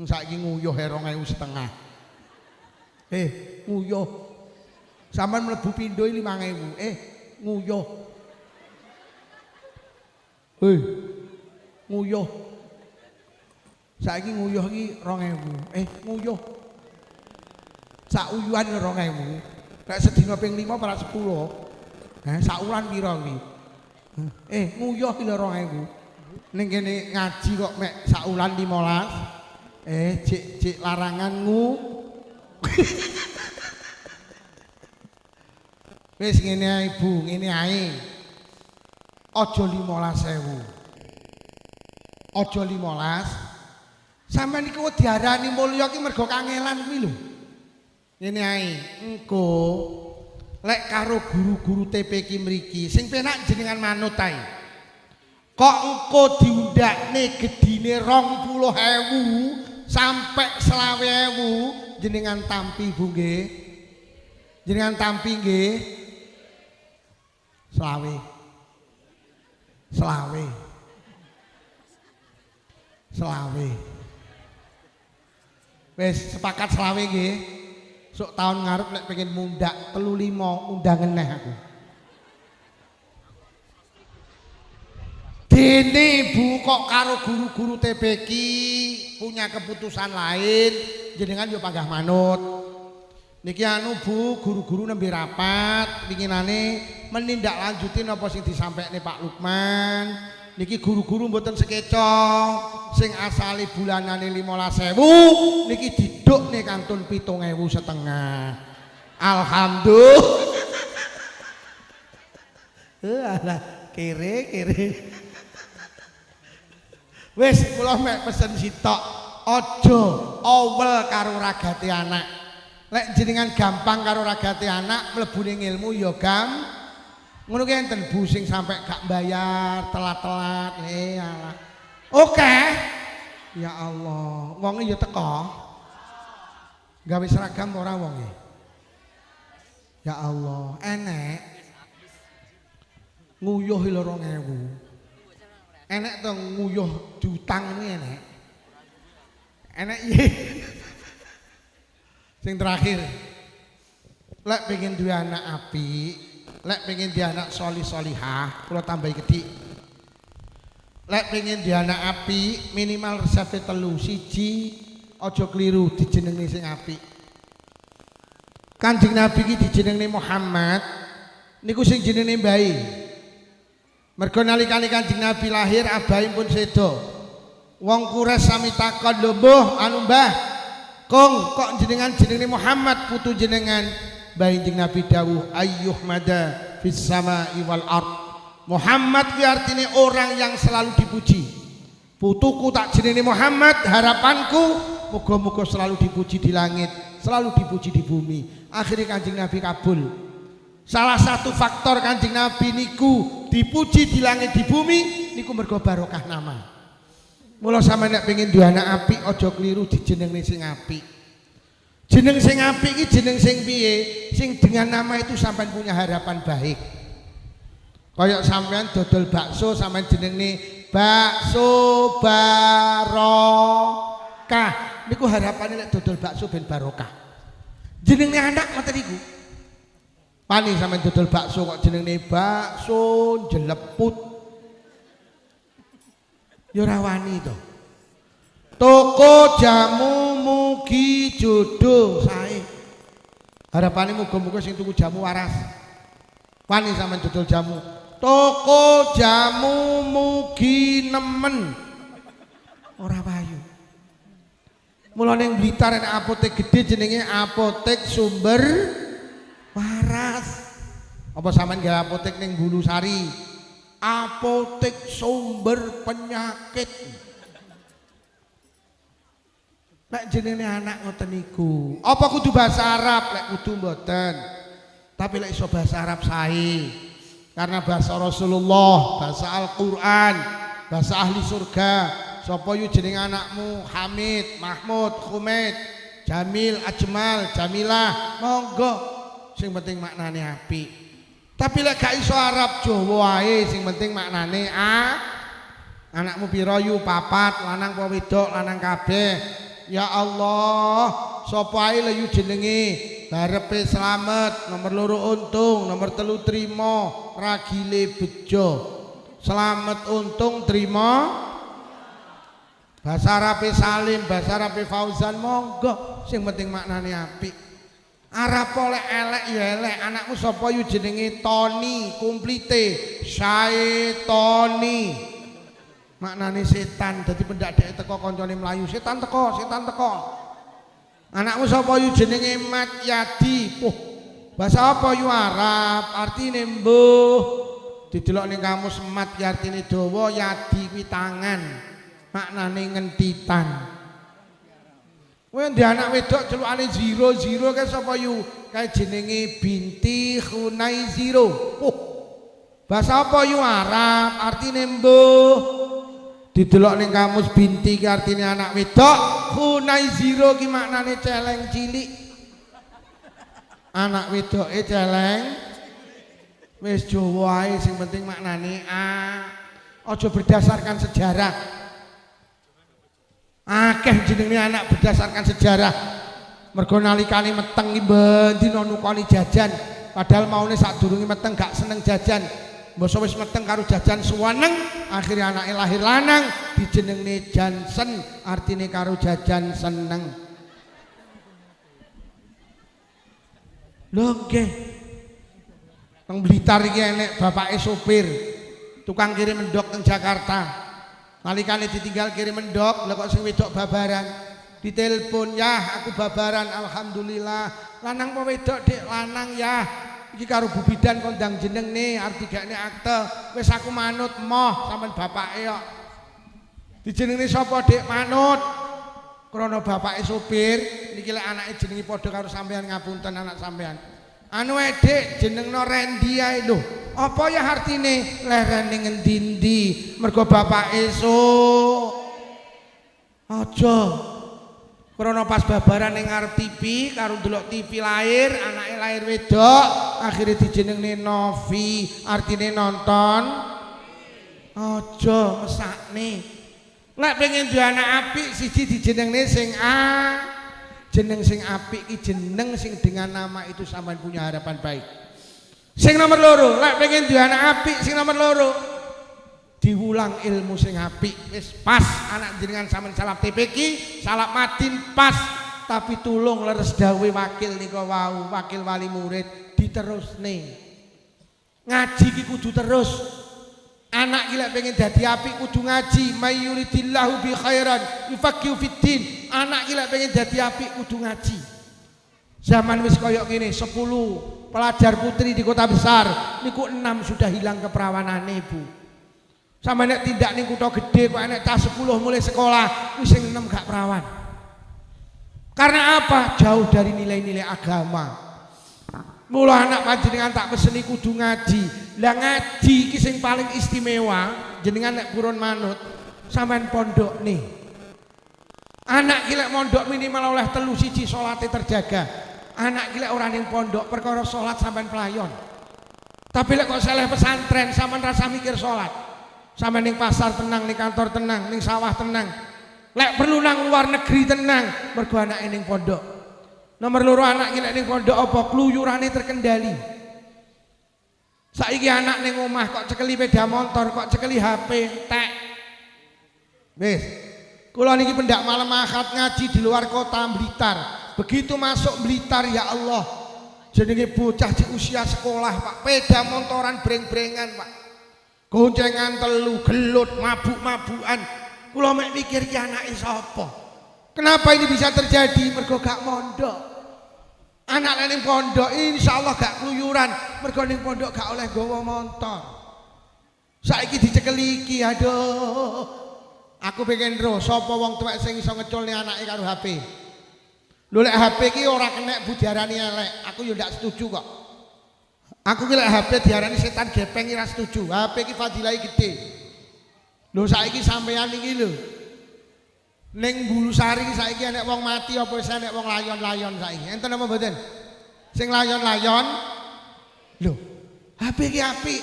saiki nguyuh 2.500 nguyuh sampean mlebu pindho 5.000 nguyuh nguyuh saiki nguyuh iki 2.000 nguyuh sak uyuhan 2.000 nek sedina ping 5 para 10 sak wulan pira kuwi nguyuh iki 2.000 ning kene ngaji kok mek sak wulan 15 cek laranganmu wis ngene ae Bu ngene ae aja 15.000 aja 15 sampeyan niku diarani mulya ki mergo kangelan kuwi lho ngene ae engko lek karo guru-guru TPQ mriki sing penak jenengan manut ae kok engko diundakne gedine 20.000 sampai 20.000 jenengan tampi Bu nggih jenengan tampi nggih 20 wis sepakat 20 nggih sok tahun ngarep nek pengen mundak 35 undangan neh aku dene Bu kok karo guru-guru TPQ punya keputusan lain jenengan yo panggah manut niki anu Bu guru-guru nembe rapat pinginane menindaklanjuti napa sing disampaikne Pak Lukman niki guru-guru mboten sekecoh sing asale bulanane 15.000 niki didukne kantun 7.500 alhamdulillah alah kere wis kula mek pesen sitok aja awel karo ragate anak lek jenengan gampang karo ragate anak mlebune ilmu ya ngono ki enten Bu sing sampe gak bayar telat-telat alah oke Ya Allah, wonge ya teko. Gawe seragam ora wonge. Ya Allah, enek. Nguyuh 2.000. Enek to nguyuh diutang ini enek. Enek iya. Sing terakhir. Lek pengen duwe anak apik, lek pengen duwe anak solih-solihah, kula tambahi kedik. Lek pengen di anak api minimal resepnya 3 siji ojo keliru dijenengi sing api. Kanjeng Nabi ki dijenengi Muhammad niku sing jenenge bayi. Mergo nalikane Kanjeng Nabi lahir abahe pun sedo. Wong Quraisy sami takon lho mbuh anu Mbah Kong kok jenengan jenenge Muhammad putu jenengan. Bayi Kanjeng Nabi dawuh ayyuhmada fis samai wal ard. Muhammad itu artinya orang yang selalu dipuji. Putuku tak jenenge Muhammad, harapanku moga-moga selalu dipuji di langit, selalu dipuji di bumi. Akhirnya Kanjeng Nabi kabul. Salah satu faktor Kanjeng Nabi niku dipuji di langit di bumi niku mergo barokah nama. Mula sampeyan nek pengin duwe anak apik aja kliru dijenengne sing apik. Jeneng sing apik iki jeneng sing piye? Sing dengan nama itu sampeyan punya harapan baik. Kayak sampean dodol bakso sampean jenenge bakso barokah. Niku harapane lek dodol bakso ben barokah. Jenenge anak ngoten niku. Pani sampean dodol bakso kok jenenge bakso jeleput. Ya ora wani to. Toko jamu mugi jodoh sae. Harapane muga-muga sing tuku jamu waras. Pani sampean dodol jamu. Toko jamu mugi nemen ora payu. Mula ning Blitar ana apotek gede jenenge Apotek Sumber Waras. Apa sampean gawe apotek ning Bulusari? Apotek Sumber Penyakit. Nek jenenge anak ngoten niku. Apa kudu bahasa Arab? Lek kudu mboten. Tapi lek iso bahasa Arab sae. Karena bahasa Rasulullah, bahasa Al-Quran, bahasa ahli surga. Sapa yu jeneng anakmu Hamid, Mahmud, Khumaid, Jamil, Ajmal, Jamilah, monggo. Sing penting maknane apik. Tapi lek gak iso Arab Jawa wae, sing penting maknane anakmu pira yu 4, lanang apa wedok, lanang kabeh. Ya Allah, sapa ae yu jenenge barepe slamet, nomor 2 untung, nomor 3 trimo, ragile bejo. Slamet untung trimo. Bahasa Arabe Salim, bahasa Arabe Fauzan monggo, sing penting maknane apik. Arab oleh elek ya elek, anakmu sapa yu jenenge Tony, kumplite Syaitoni. Maknane setan, dadi pendak dhek teko kancane mlayu, setan teko, setan teko. Anakmu sapa yu jenenge Mat Yadi. Bahasa apa yu Arab? Artine mbuh. Didelok ning kamus Mat ya artine dawa, Yadi kuwi tangan. Maknane ngentitan. Kowe ndek anak wedok celukane Ziro, Ziro kae sapa yu? Kae jenenge Binti Khunai Ziro. Bahasa apa yu Arab? Artine mbuh. Didelok ning kamus Binti ki artine anak wedok, Khunai Ziro ki maknane celeng cilik. Anak wedoke celeng. Wis Jawa ae sing penting maknane aja berdasarkan sejarah. Akeh jenenge anak berdasarkan sejarah. Mergo nalikane meteng ki bendina nukoni jajan, padahal maune sadurunge meteng gak seneng jajan. Mbok wis meteng karo jajan suweneng, akhirnya anake lahir lanang dijenengne Jansen, artine karo jajan seneng. Lho nggih. Nang Blitar iki enek bapake sopir, tukang kirim endok teng Jakarta. Nalikane ditinggal kirim endok, lha kok sing wedok babaran. Ditelepon, "Yah, aku babaran, alhamdulillah." Lanang apa wedok, Dik? Lanang, Yah. Iki karo Bu Bidan kondang jeneng nih, arti gak nih akte. Wes aku manut moh sampean bapake kok. Dijenengi sapa Dik? Manut. Krana bapake sopir, niki lek anake jenengi padha karo sampean, ngapunten anak sampean. Anu Dik, jenengno Rendi ae lho. Apa ya artine? Lerene ngendi-endi? Mergo bapake Aja. Krana pas babaran ning ngarep TV karo ndelok TV lahir, anake lahir wedok, akhire dijenengne Novi, artine nonton. Aja mesakne. Lek pengen duwe anak apik siji dijenengne sing A. Jeneng sing apik iki jeneng sing dengan nama itu sampean punya harapan baik. Sing nomor loro, lek pengen duwe anak apik sing nomor loro diulang ilmu sing apik. Wis pas anak jenengan sampean salap TPQ, salap madin pas, tapi tulung leres dawuh wakil nika wau, wakil wali murid diterusne. Ngaji ki kudu terus. Anak gila pengen dadi apik kudu ngaji. Mayyuridillahu bi khairan yufaqihu fiddin. Anak gila pengen dadi apik kudu ngaji. Zaman wis koyok ngene 10 pelajar putri di kota besar niku 6 sudah hilang keperawanane, Bu. Sama nek tindak ning kutha gede kok enek cah 10 mulai sekolah wis sing 6 gak perawan. Karena apa? Jauh dari nilai-nilai agama. Mula anak panjenengan tak peseni kudu ngaji. Lah ngaji iki sing paling istimewa jenengan nek purun manut sampean pondok nih. Anak gila mondok minimal oleh telu siji salate terjaga. Anak gila ora ning pondok perkara salat sampean pelayon. Tapi lek kok seleh pesantren sampean rasa mikir salat. Sampean ning pasar tenang, ning kantor tenang, ning sawah tenang. Lek perlu nang luar negeri tenang mergo anake ning pondok. Nomor loro anak gila ning pondok apa kluyurane terkendali. Saiki anak ning omah kok cekeli sepeda motor, kok cekeli HP, tek. Wis. Kula niki pendak malam Ahad ngaji di luar kota Blitar. Begitu masuk Blitar ya Allah. Jenenge bocah di usia sekolah, Pak. Sepeda motoran breng-brengan, Pak. Goncengan telu, gelut, mabuk-mabukan. Kula mek mikir ki anake sapa? Kenapa ini bisa terjadi? Mergo gak mondok. Anak ning pondok insyaallah gak keluyuran, mergo ning pondok gak oleh gawa motor. Saiki dicekeli iki, aduh. Aku pengen ro sapa wong tuwek sing iso ngeculne anake karo HP. Lho lek HP ki ora kenek Bu diarani elek, aku yo ndak setuju kok. Aku ki lek HP diarani setan gepeng ora setuju. HP ki fadilahe gede. Lho saiki sampean iki lho. Ning Bulusari saiki enek wong mati apa wis enek wong layon-layon saiki. Enten apa mboten? Sing layon-layon. Lho, HP ki apik.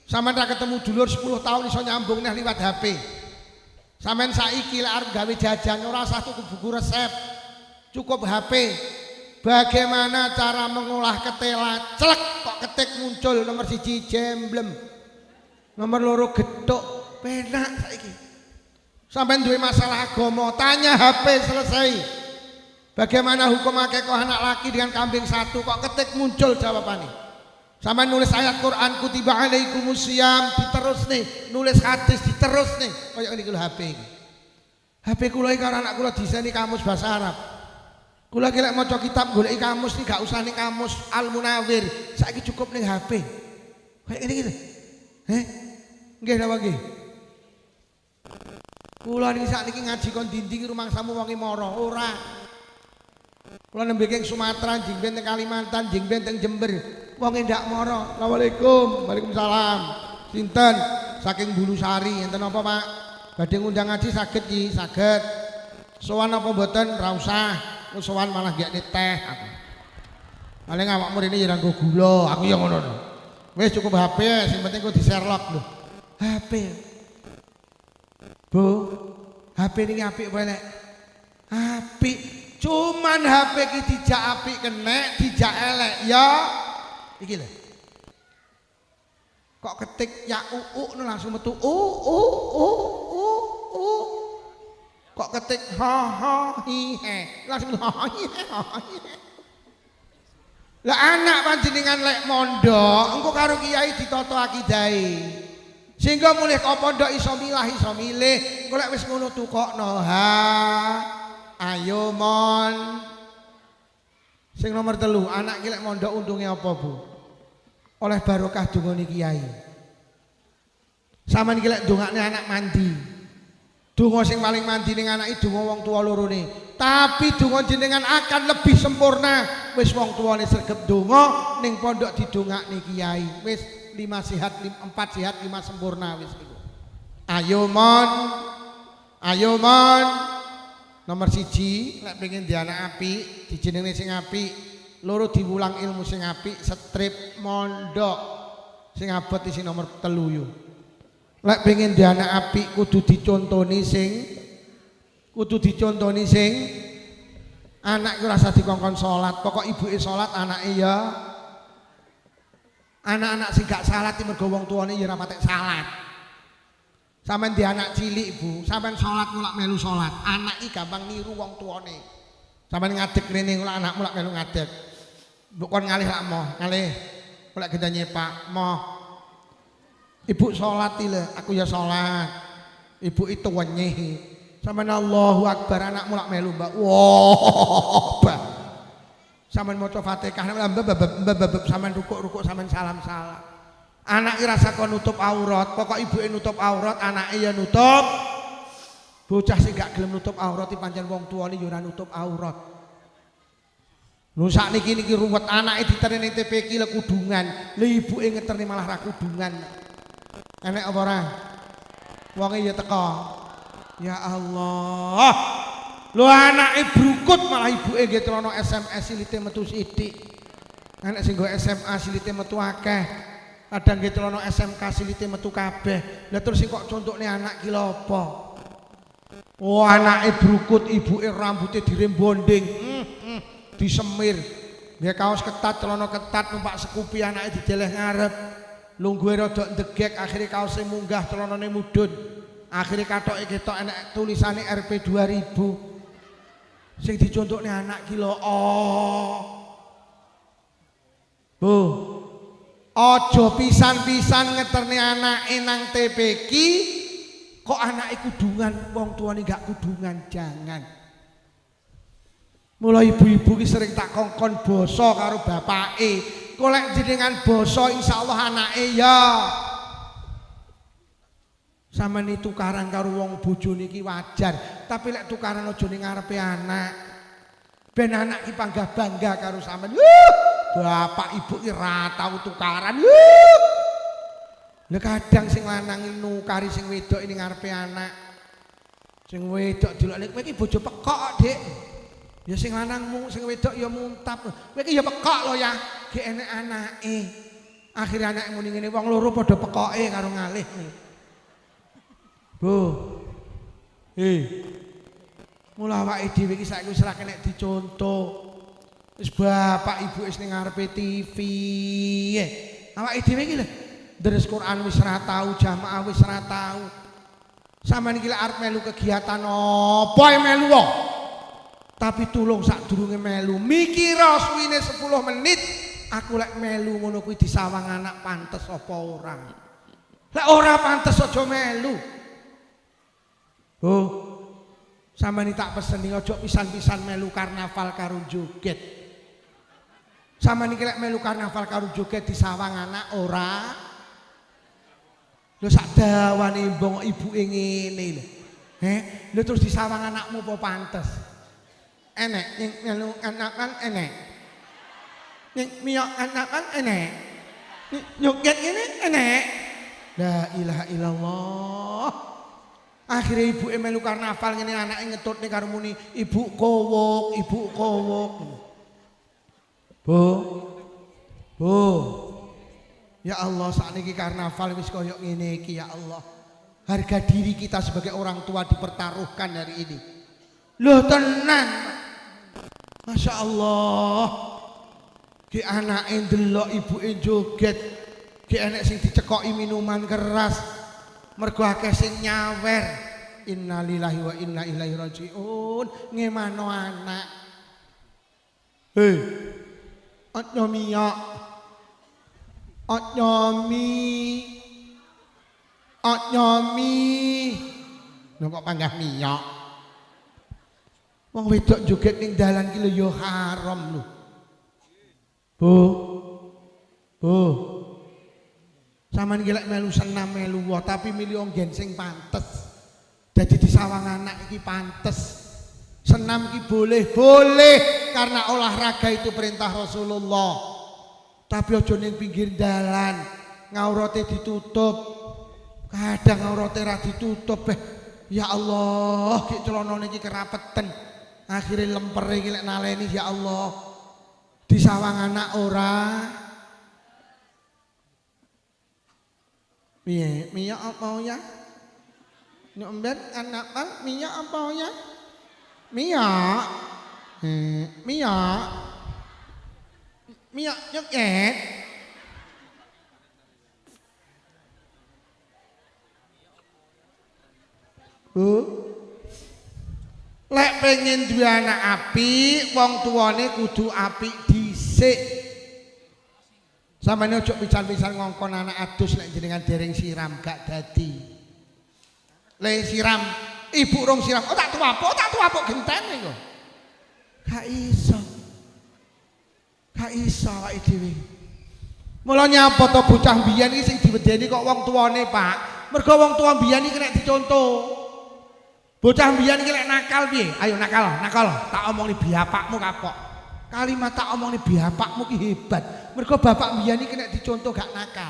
Sampeyan ra ketemu dulur 10 tahun iso nyambung neh liwat HP. Sampeyan saiki lek arep gawe jajan ora usah tuku buku resep. Cukup HP. Bagaimana cara mengolah ketela? Celek kok ketik muncul nomor 1 jemblem. Nomor 2 gethuk. Penak saiki. Sampai duwe masalah agama, tanya HP selesai. Bagaimana hukum akikoh anak laki dengan kambing satu? Kok ketik muncul jawabannya. Sampai nulis ayat Quran kutiba alaikumusiyam diterus nih, nulis hadis diterus nih. Kayak ini HP ini. HP kula iki karo anak kula diseni kamus bahasa Arab. Kula ki lek maca kitab goleki kamus iki gak usah ning kamus Al Munawir. Saiki cukup ning HP. Kayak ngene iki. Nggih napa nggih? Kula niki sakniki ngaji kon dinding rumangsamu wonge mara, ora. Kula nembe ing Sumatera, jingben teng Kalimantan, jingben teng Jember, wonge ndak mara. Assalamualaikum. Waalaikumsalam. Sinten? Saking Bulusari, enten apa, Pak? Badhe ngundang ngaji saged iki, saged. Sowan apa mboten? Ra usah. Sowan malah gekne teh aku. Paling awakmu rene ya nganggo gula, aku ya ngono. Wis cukup HP, sing penting kok di-Sherlock lho. HP. Bu, HP ini apik apa nek? Apik. Cuman HP ki dijak apik kenek, dijak elek ya. Iki lho. Kok ketik ya langsung metu Kok ketik ha ha hi he langsung ha hi he. Lah anak panjenengan lek mondok, engko karo kiai ditata akidahe. Sehingga mulih kok pondok iso milah iso milih. Engko lek wis ngono tukokno ha. Ayo mon. Sing nomor 3, anak ki lek mondok untunge apa, Bu? Oleh barokah dongane kiai. Sampeyan iki lek ndongakne anak mandi. Donga sing paling mandi ning anak iki donga wong tuwa lorone. Tapi donga jenengan akan lebih sempurna. Wis wong tuwane sregep donga ning pondok didongakne kiai. Wis 5 sehat, 4 sehat, 5 sempurna wis iku. Ayo mon. Ayo mon. Nomor 1 lek pengen di anak apik, dijenenge sing apik, loro diwulang ilmu sing apik, strip mondok. Sing abot isi nomor 3 yo. Lek pengen di anak apik kudu dicontoni sing anak iku rasa dikongkon salat, pokok ibuke salat, anake ya anak-anak sing gak salat mergo wong tuane ya ora patek salat. Sampeyan di anak cilik, Bu, sampeyan salat mulak melu salat, anak iki gampang niru wong tuane. Sampeyan ngadeg rene mulak anakmu lak melu ngadeg. Mbok kon ngalih lak moh, ngalih. Mulak kita nyepak moh. Ibu salat lho, aku ya salat. Ibu itu wenyih. Sampeyan Allahu Akbar, anakmu lak melu, Mbak. Wah. Sampeyan maca Fatihah, sampeyan rukuk, sampeyan salam-salam. Anak rasa kon nutup aurat, pokok ibuke nutup aurat, anake ya nutup. Bocah sing gak gelem nutup aurat iki pancen wong tuane ya ora nutup aurat. Lho sakniki niki ruwet, anake diterene TPQ le kudungan, lho ibuke ngeterne malah ra kudungan. Enek apa ora? Wonge ya teko. Ya Allah. Lho anake brukut malah ibuke nggih celana SMS silite metu sithik. Enek sing nggo SMA silite metu akeh. Kadang nggih celana SMK silite metu kabeh. Lah terus sing kok contohne anak ki lho apa? Oh, anake brukut, ibuke rambute dirembonding. Disemir. Nggih kaos ketat, celana ketat, numpak sekupi, anake dideleh ngarep. Lungguhe rada ndegek, akhire kaose munggah, celanane mudhun. Akhire katoke ketok enek tulisane RP 2000. Sing dicontohne anak ki lho Bu. Ojo pisan-pisan ngeterne anake nang TPQ kok anake kudungan, wong tuane gak kudungan, jangan. Mula ibu-ibu ki sering tak kongkon basa karo bapake. Kok lek jenengan basa insyaallah anake ya. Sampeyan tukaran karo wong bojone iki wajar, tapi lek tukaran aja ning ngarepe anak. Ben anak ki panggah bangga karo sampeyan. Bapak ibu ki ra tau tukaran. Lah kadang sing lanang nukari sing wedok ini ngarepe anak. Sing wedok dilok kowe iki bojo pekok, Dik. Ya sing lanang sing wedok ya muntap. Kowe iki ya pekok lho ya, gek enek anake. Akhire anake muni ngene wong loro padha pekoke karo ngalih. Bu. Mula awake dhewe iki saiki wis ora kenek dicontoh. Wis bapak ibu wis ning ngarepe TV. Awake dhewe iki lho, deres Quran wis ora tau, jamaah wis ora tau. Sampeyan iki lek arep melu kegiatan apa ae melu wae. Tapi tulung sadurunge melu, mikira suwine 10 menit aku lek melu ngono kuwi disawang anak pantes apa ora. Lek ora pantes aja melu. Oh. Sampeyan tak peseni aja pisan-pisan melu karnaval karo joget. Sampeyan iki lek melu karnaval karo joget disawang anak ora. Lho sak dawane mbong ibuke ngene lho. Lho terus disawang anakmu apa pantes? Enek ning melu anak kan enek. Ning miyok anak kan enek. Joget ngene enek. La ilaha illallah. Akhirnya ibu melu karnaval ngene anake ngetutne karo muni ibu kowok, ibu kowok. Bu. Ya Allah, sakniki karnaval wis koyo ngene iki ya Allah. Harga diri kita sebagai orang tua dipertaruhkan hari ini. Loh tenan. Masya Allah. Ki anake ndelok ibuke joget. Ki enek sing dicekoki minuman keras. Mergo akeh sing nyawer. Innalillahi wa inna ilaihi rajiun. Ngemano anak. Ojo miyok. Ojo mi. Lho kok panggah miyok. Wong wedok joget ning dalan ki lho ya haram lho. Bu. Saman iki lek melu senam melu wae tapi milih nggen sing pantes. Dadi disawang anak iki pantes. Senam iki boleh karena olahraga itu perintah Rasulullah. Tapi aja ning pinggir dalan, ngaurate ditutup. Kadang aurate ra ditutup Ya Allah, ki celana niki kerapeten. Akhire lemper iki lek naleni ya Allah. Disawang anak ora. Piye? Minyak apa ya? Nyomben anak bang minyak apa ya? Minyak. Minyak. Minyak nyoket. Lek pengen duwe anak apik, wong tuane kudu apik dhisik. Sampeyan ojo pisan-pisan ngongkon anak adus lek jenengan dereng siram gak dadi. Lek siram, ibu rong siram, oh tak tuwapuk gentene kok. Gak iso. Gak iso awake dhewe. Mula nyapa to bocah mbiyen iki sing diwedeni kok wong tuane, Pak. Mergo wong tua mbiyen iki nek dicontoh. Bocah mbiyen iki lek nakal piye? Ayo nakal. Tak omongni bapakmu kapok. Kalimat tak omongni bapakmu ki hebat. Mergo bapak mbiyen iki nek dicontoh gak nakal.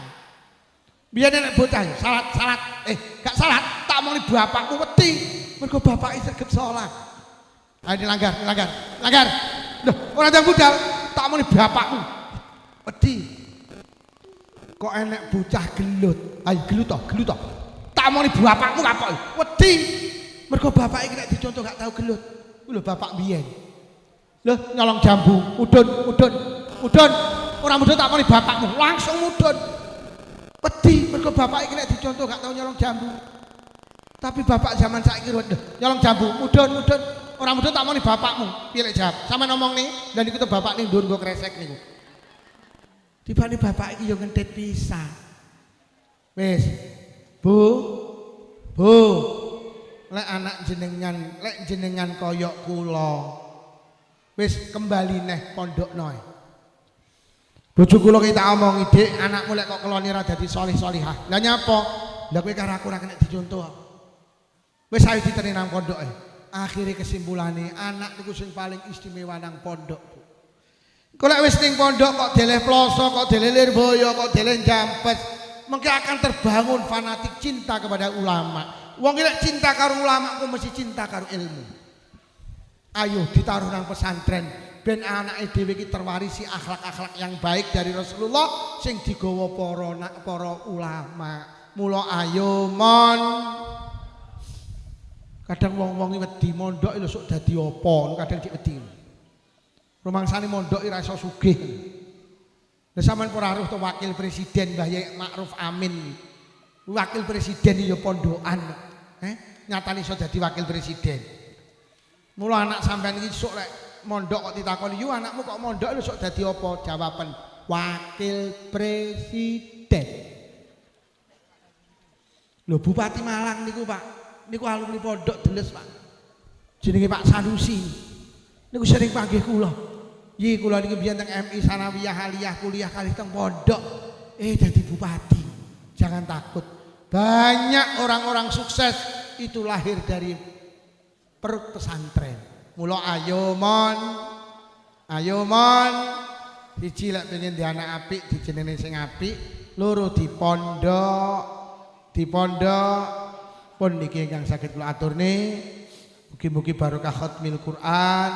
Mbiyen nek bocah salat. Gak salat, tak omongni bapakmu wedi. Mergo bapak iki sregep salat. Ayo dilanggar. Loh, ora jam budal, tak omongni bapakmu. Wedi. Kok enek bocah gelut. Ayo gelut to. Tak omongni bapakmu kapok. Wedi. Mergo bapak iki nek dicontoh gak tau gelut. Ku lho bapak biyen. Lho nyolong jambu, udun. Ora mudhun tak omongni bapakmu, langsung mudhun. Wedi mergo bapak iki nek dicontoh gak tau nyolong jambu. Tapi bapak zaman saiki lho nyolong jambu, mudhun. Ora mudhun tak omongni bapakmu. Piye lek jawab? Sampe ngomong nih, dan iku tuh bapak ning ndur nggo kresek niku. Tibane bapak iki yo ngentit pisan. Wis. Bu. Lek anak jenengan koyok kula wis kembali neh pondokno. Bojo kula ki tak omongi, Dik, anakmu lek kok kelone ora dadi salih-salihah. Lah nyapa? Lah kowe karo aku ora kena dicontoh. Wis ayo diterima nang pondoke. Akhire kesimpulane anak niku sing paling istimewa nang pondok. Kok lek wis ning pondok kok deleh ploso, kok deleh lirboyo, kok deleh jampes, mengke akan terbangun fanatik cinta kepada ulama. Wong iki cinta karo ulama ku mesti cinta karo ilmu. Ayo ditaruh nang pesantren ben anake dhewe iki terwarisi akhlak-akhlak yang baik dari Rasulullah sing digawa para ulama. Mula ayo mon. Kadang wong-wong iki wedi mondok lho sok dadi apa, kadang cek wedi. Rumangsane mondok ora iso sugih. Lah sampean ora aruh to wakil presiden Mbah Yai Ma'ruf Amin. Wakil presiden ya pondokan. Nyatane iso dadi wakil presiden. Mula anak sampean iki sok lek mondok kok ditakoni, "Yu anakmu kok mondok lho sok dadi apa?" Jawaban, "Wakil presiden." Lho Bupati Malang niku, Pak. Niku alumni pondok Deles, Pak. Jenenge Pak Sanusi. Niku sering panggih kula. Yi kula niki biyen teng MI Sanawiyah Aliyah kuliah kalih teng pondok. Dadi bupati. Jangan takut. Banyak orang-orang sukses itu lahir dari perut pesantren. Mula ayo mon. Siji lek pengen di anak apik dijenenge sing apik, loro di pondok pun niki ingkang saged kula aturne. Mugi-mugi barokah khatmil Quran.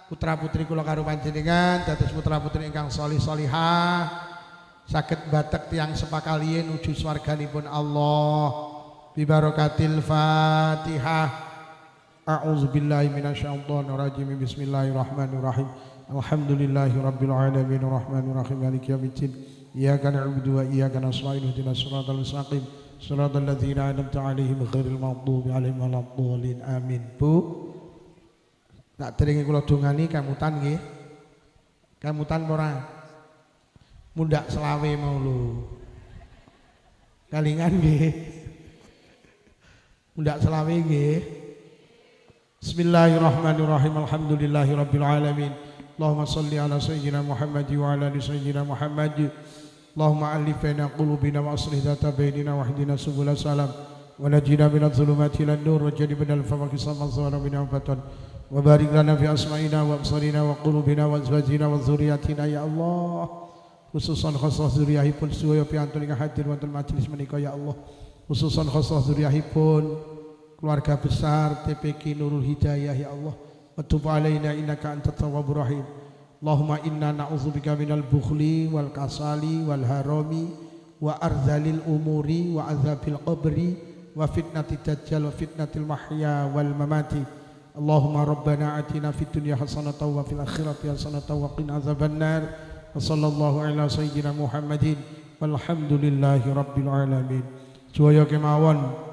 Putra-putri kula karo panjenengan dados putra-putri ingkang sholih-sholihah. Saged batek tiang sepakalian nuju swarganipun Allah bi barakatil Fatihah. A'udzubillahi minasyaitonir rajim. Bismillahirrahmanirrahim. Alhamdulillahirabbil alamin arrahmanir rahim maliki yaumiddin. Iyyaka na'budu wa iyyaka nasta'in ihdinas siratal mustaqim siratal ladzina an'amta 'alaihim ghairil maghdubi 'alaihim waladdallin. Amin. Bu, tak deringi kula dongani kamutan nggih. Kamutan ora? Mundak selawe mau lu kalingan nggih. Mundak selawe nggih. Bismillahirrahmanirrahim. Alhamdulillahirabbil alamin. Allahumma shalli ala sayyidina Muhammad wa ala ali sayyidina Muhammad. Allahumma alif baina qulubina wa aslih dhata bainina wa hdina subul salam wa najina minadh dhulumati ilan nur wa jannibna al-fawaqi samma bina fatan wa barik lana fi asma'ina wa absarina wa qulubina wa azwajina wa dzurriyyatina ya Allah. Khususan khasah zuriyahipun sedaya piantun ingkang hadir wonten majelis menika ya Allah. Khususan khasah zuriyahipun keluarga besar TPQ Nurul Hidayah ya Allah. Wa tub alaina innaka antat tawwabur rahim. Allahumma inna na'udzubika minal bukhli wal kasali wal harami wa arzalil umuri wa azabil qabri wa fitnatid dajjal wa fitnatil mahya wal mamati. Allahumma rabbana atina fid dunya hasanatan wa fil akhirati hasanatan wa qina azabannar. Wa sallallahu ala sayyidina Muhammadin walhamdulillahi rabbil alamin. Joyo kemawon.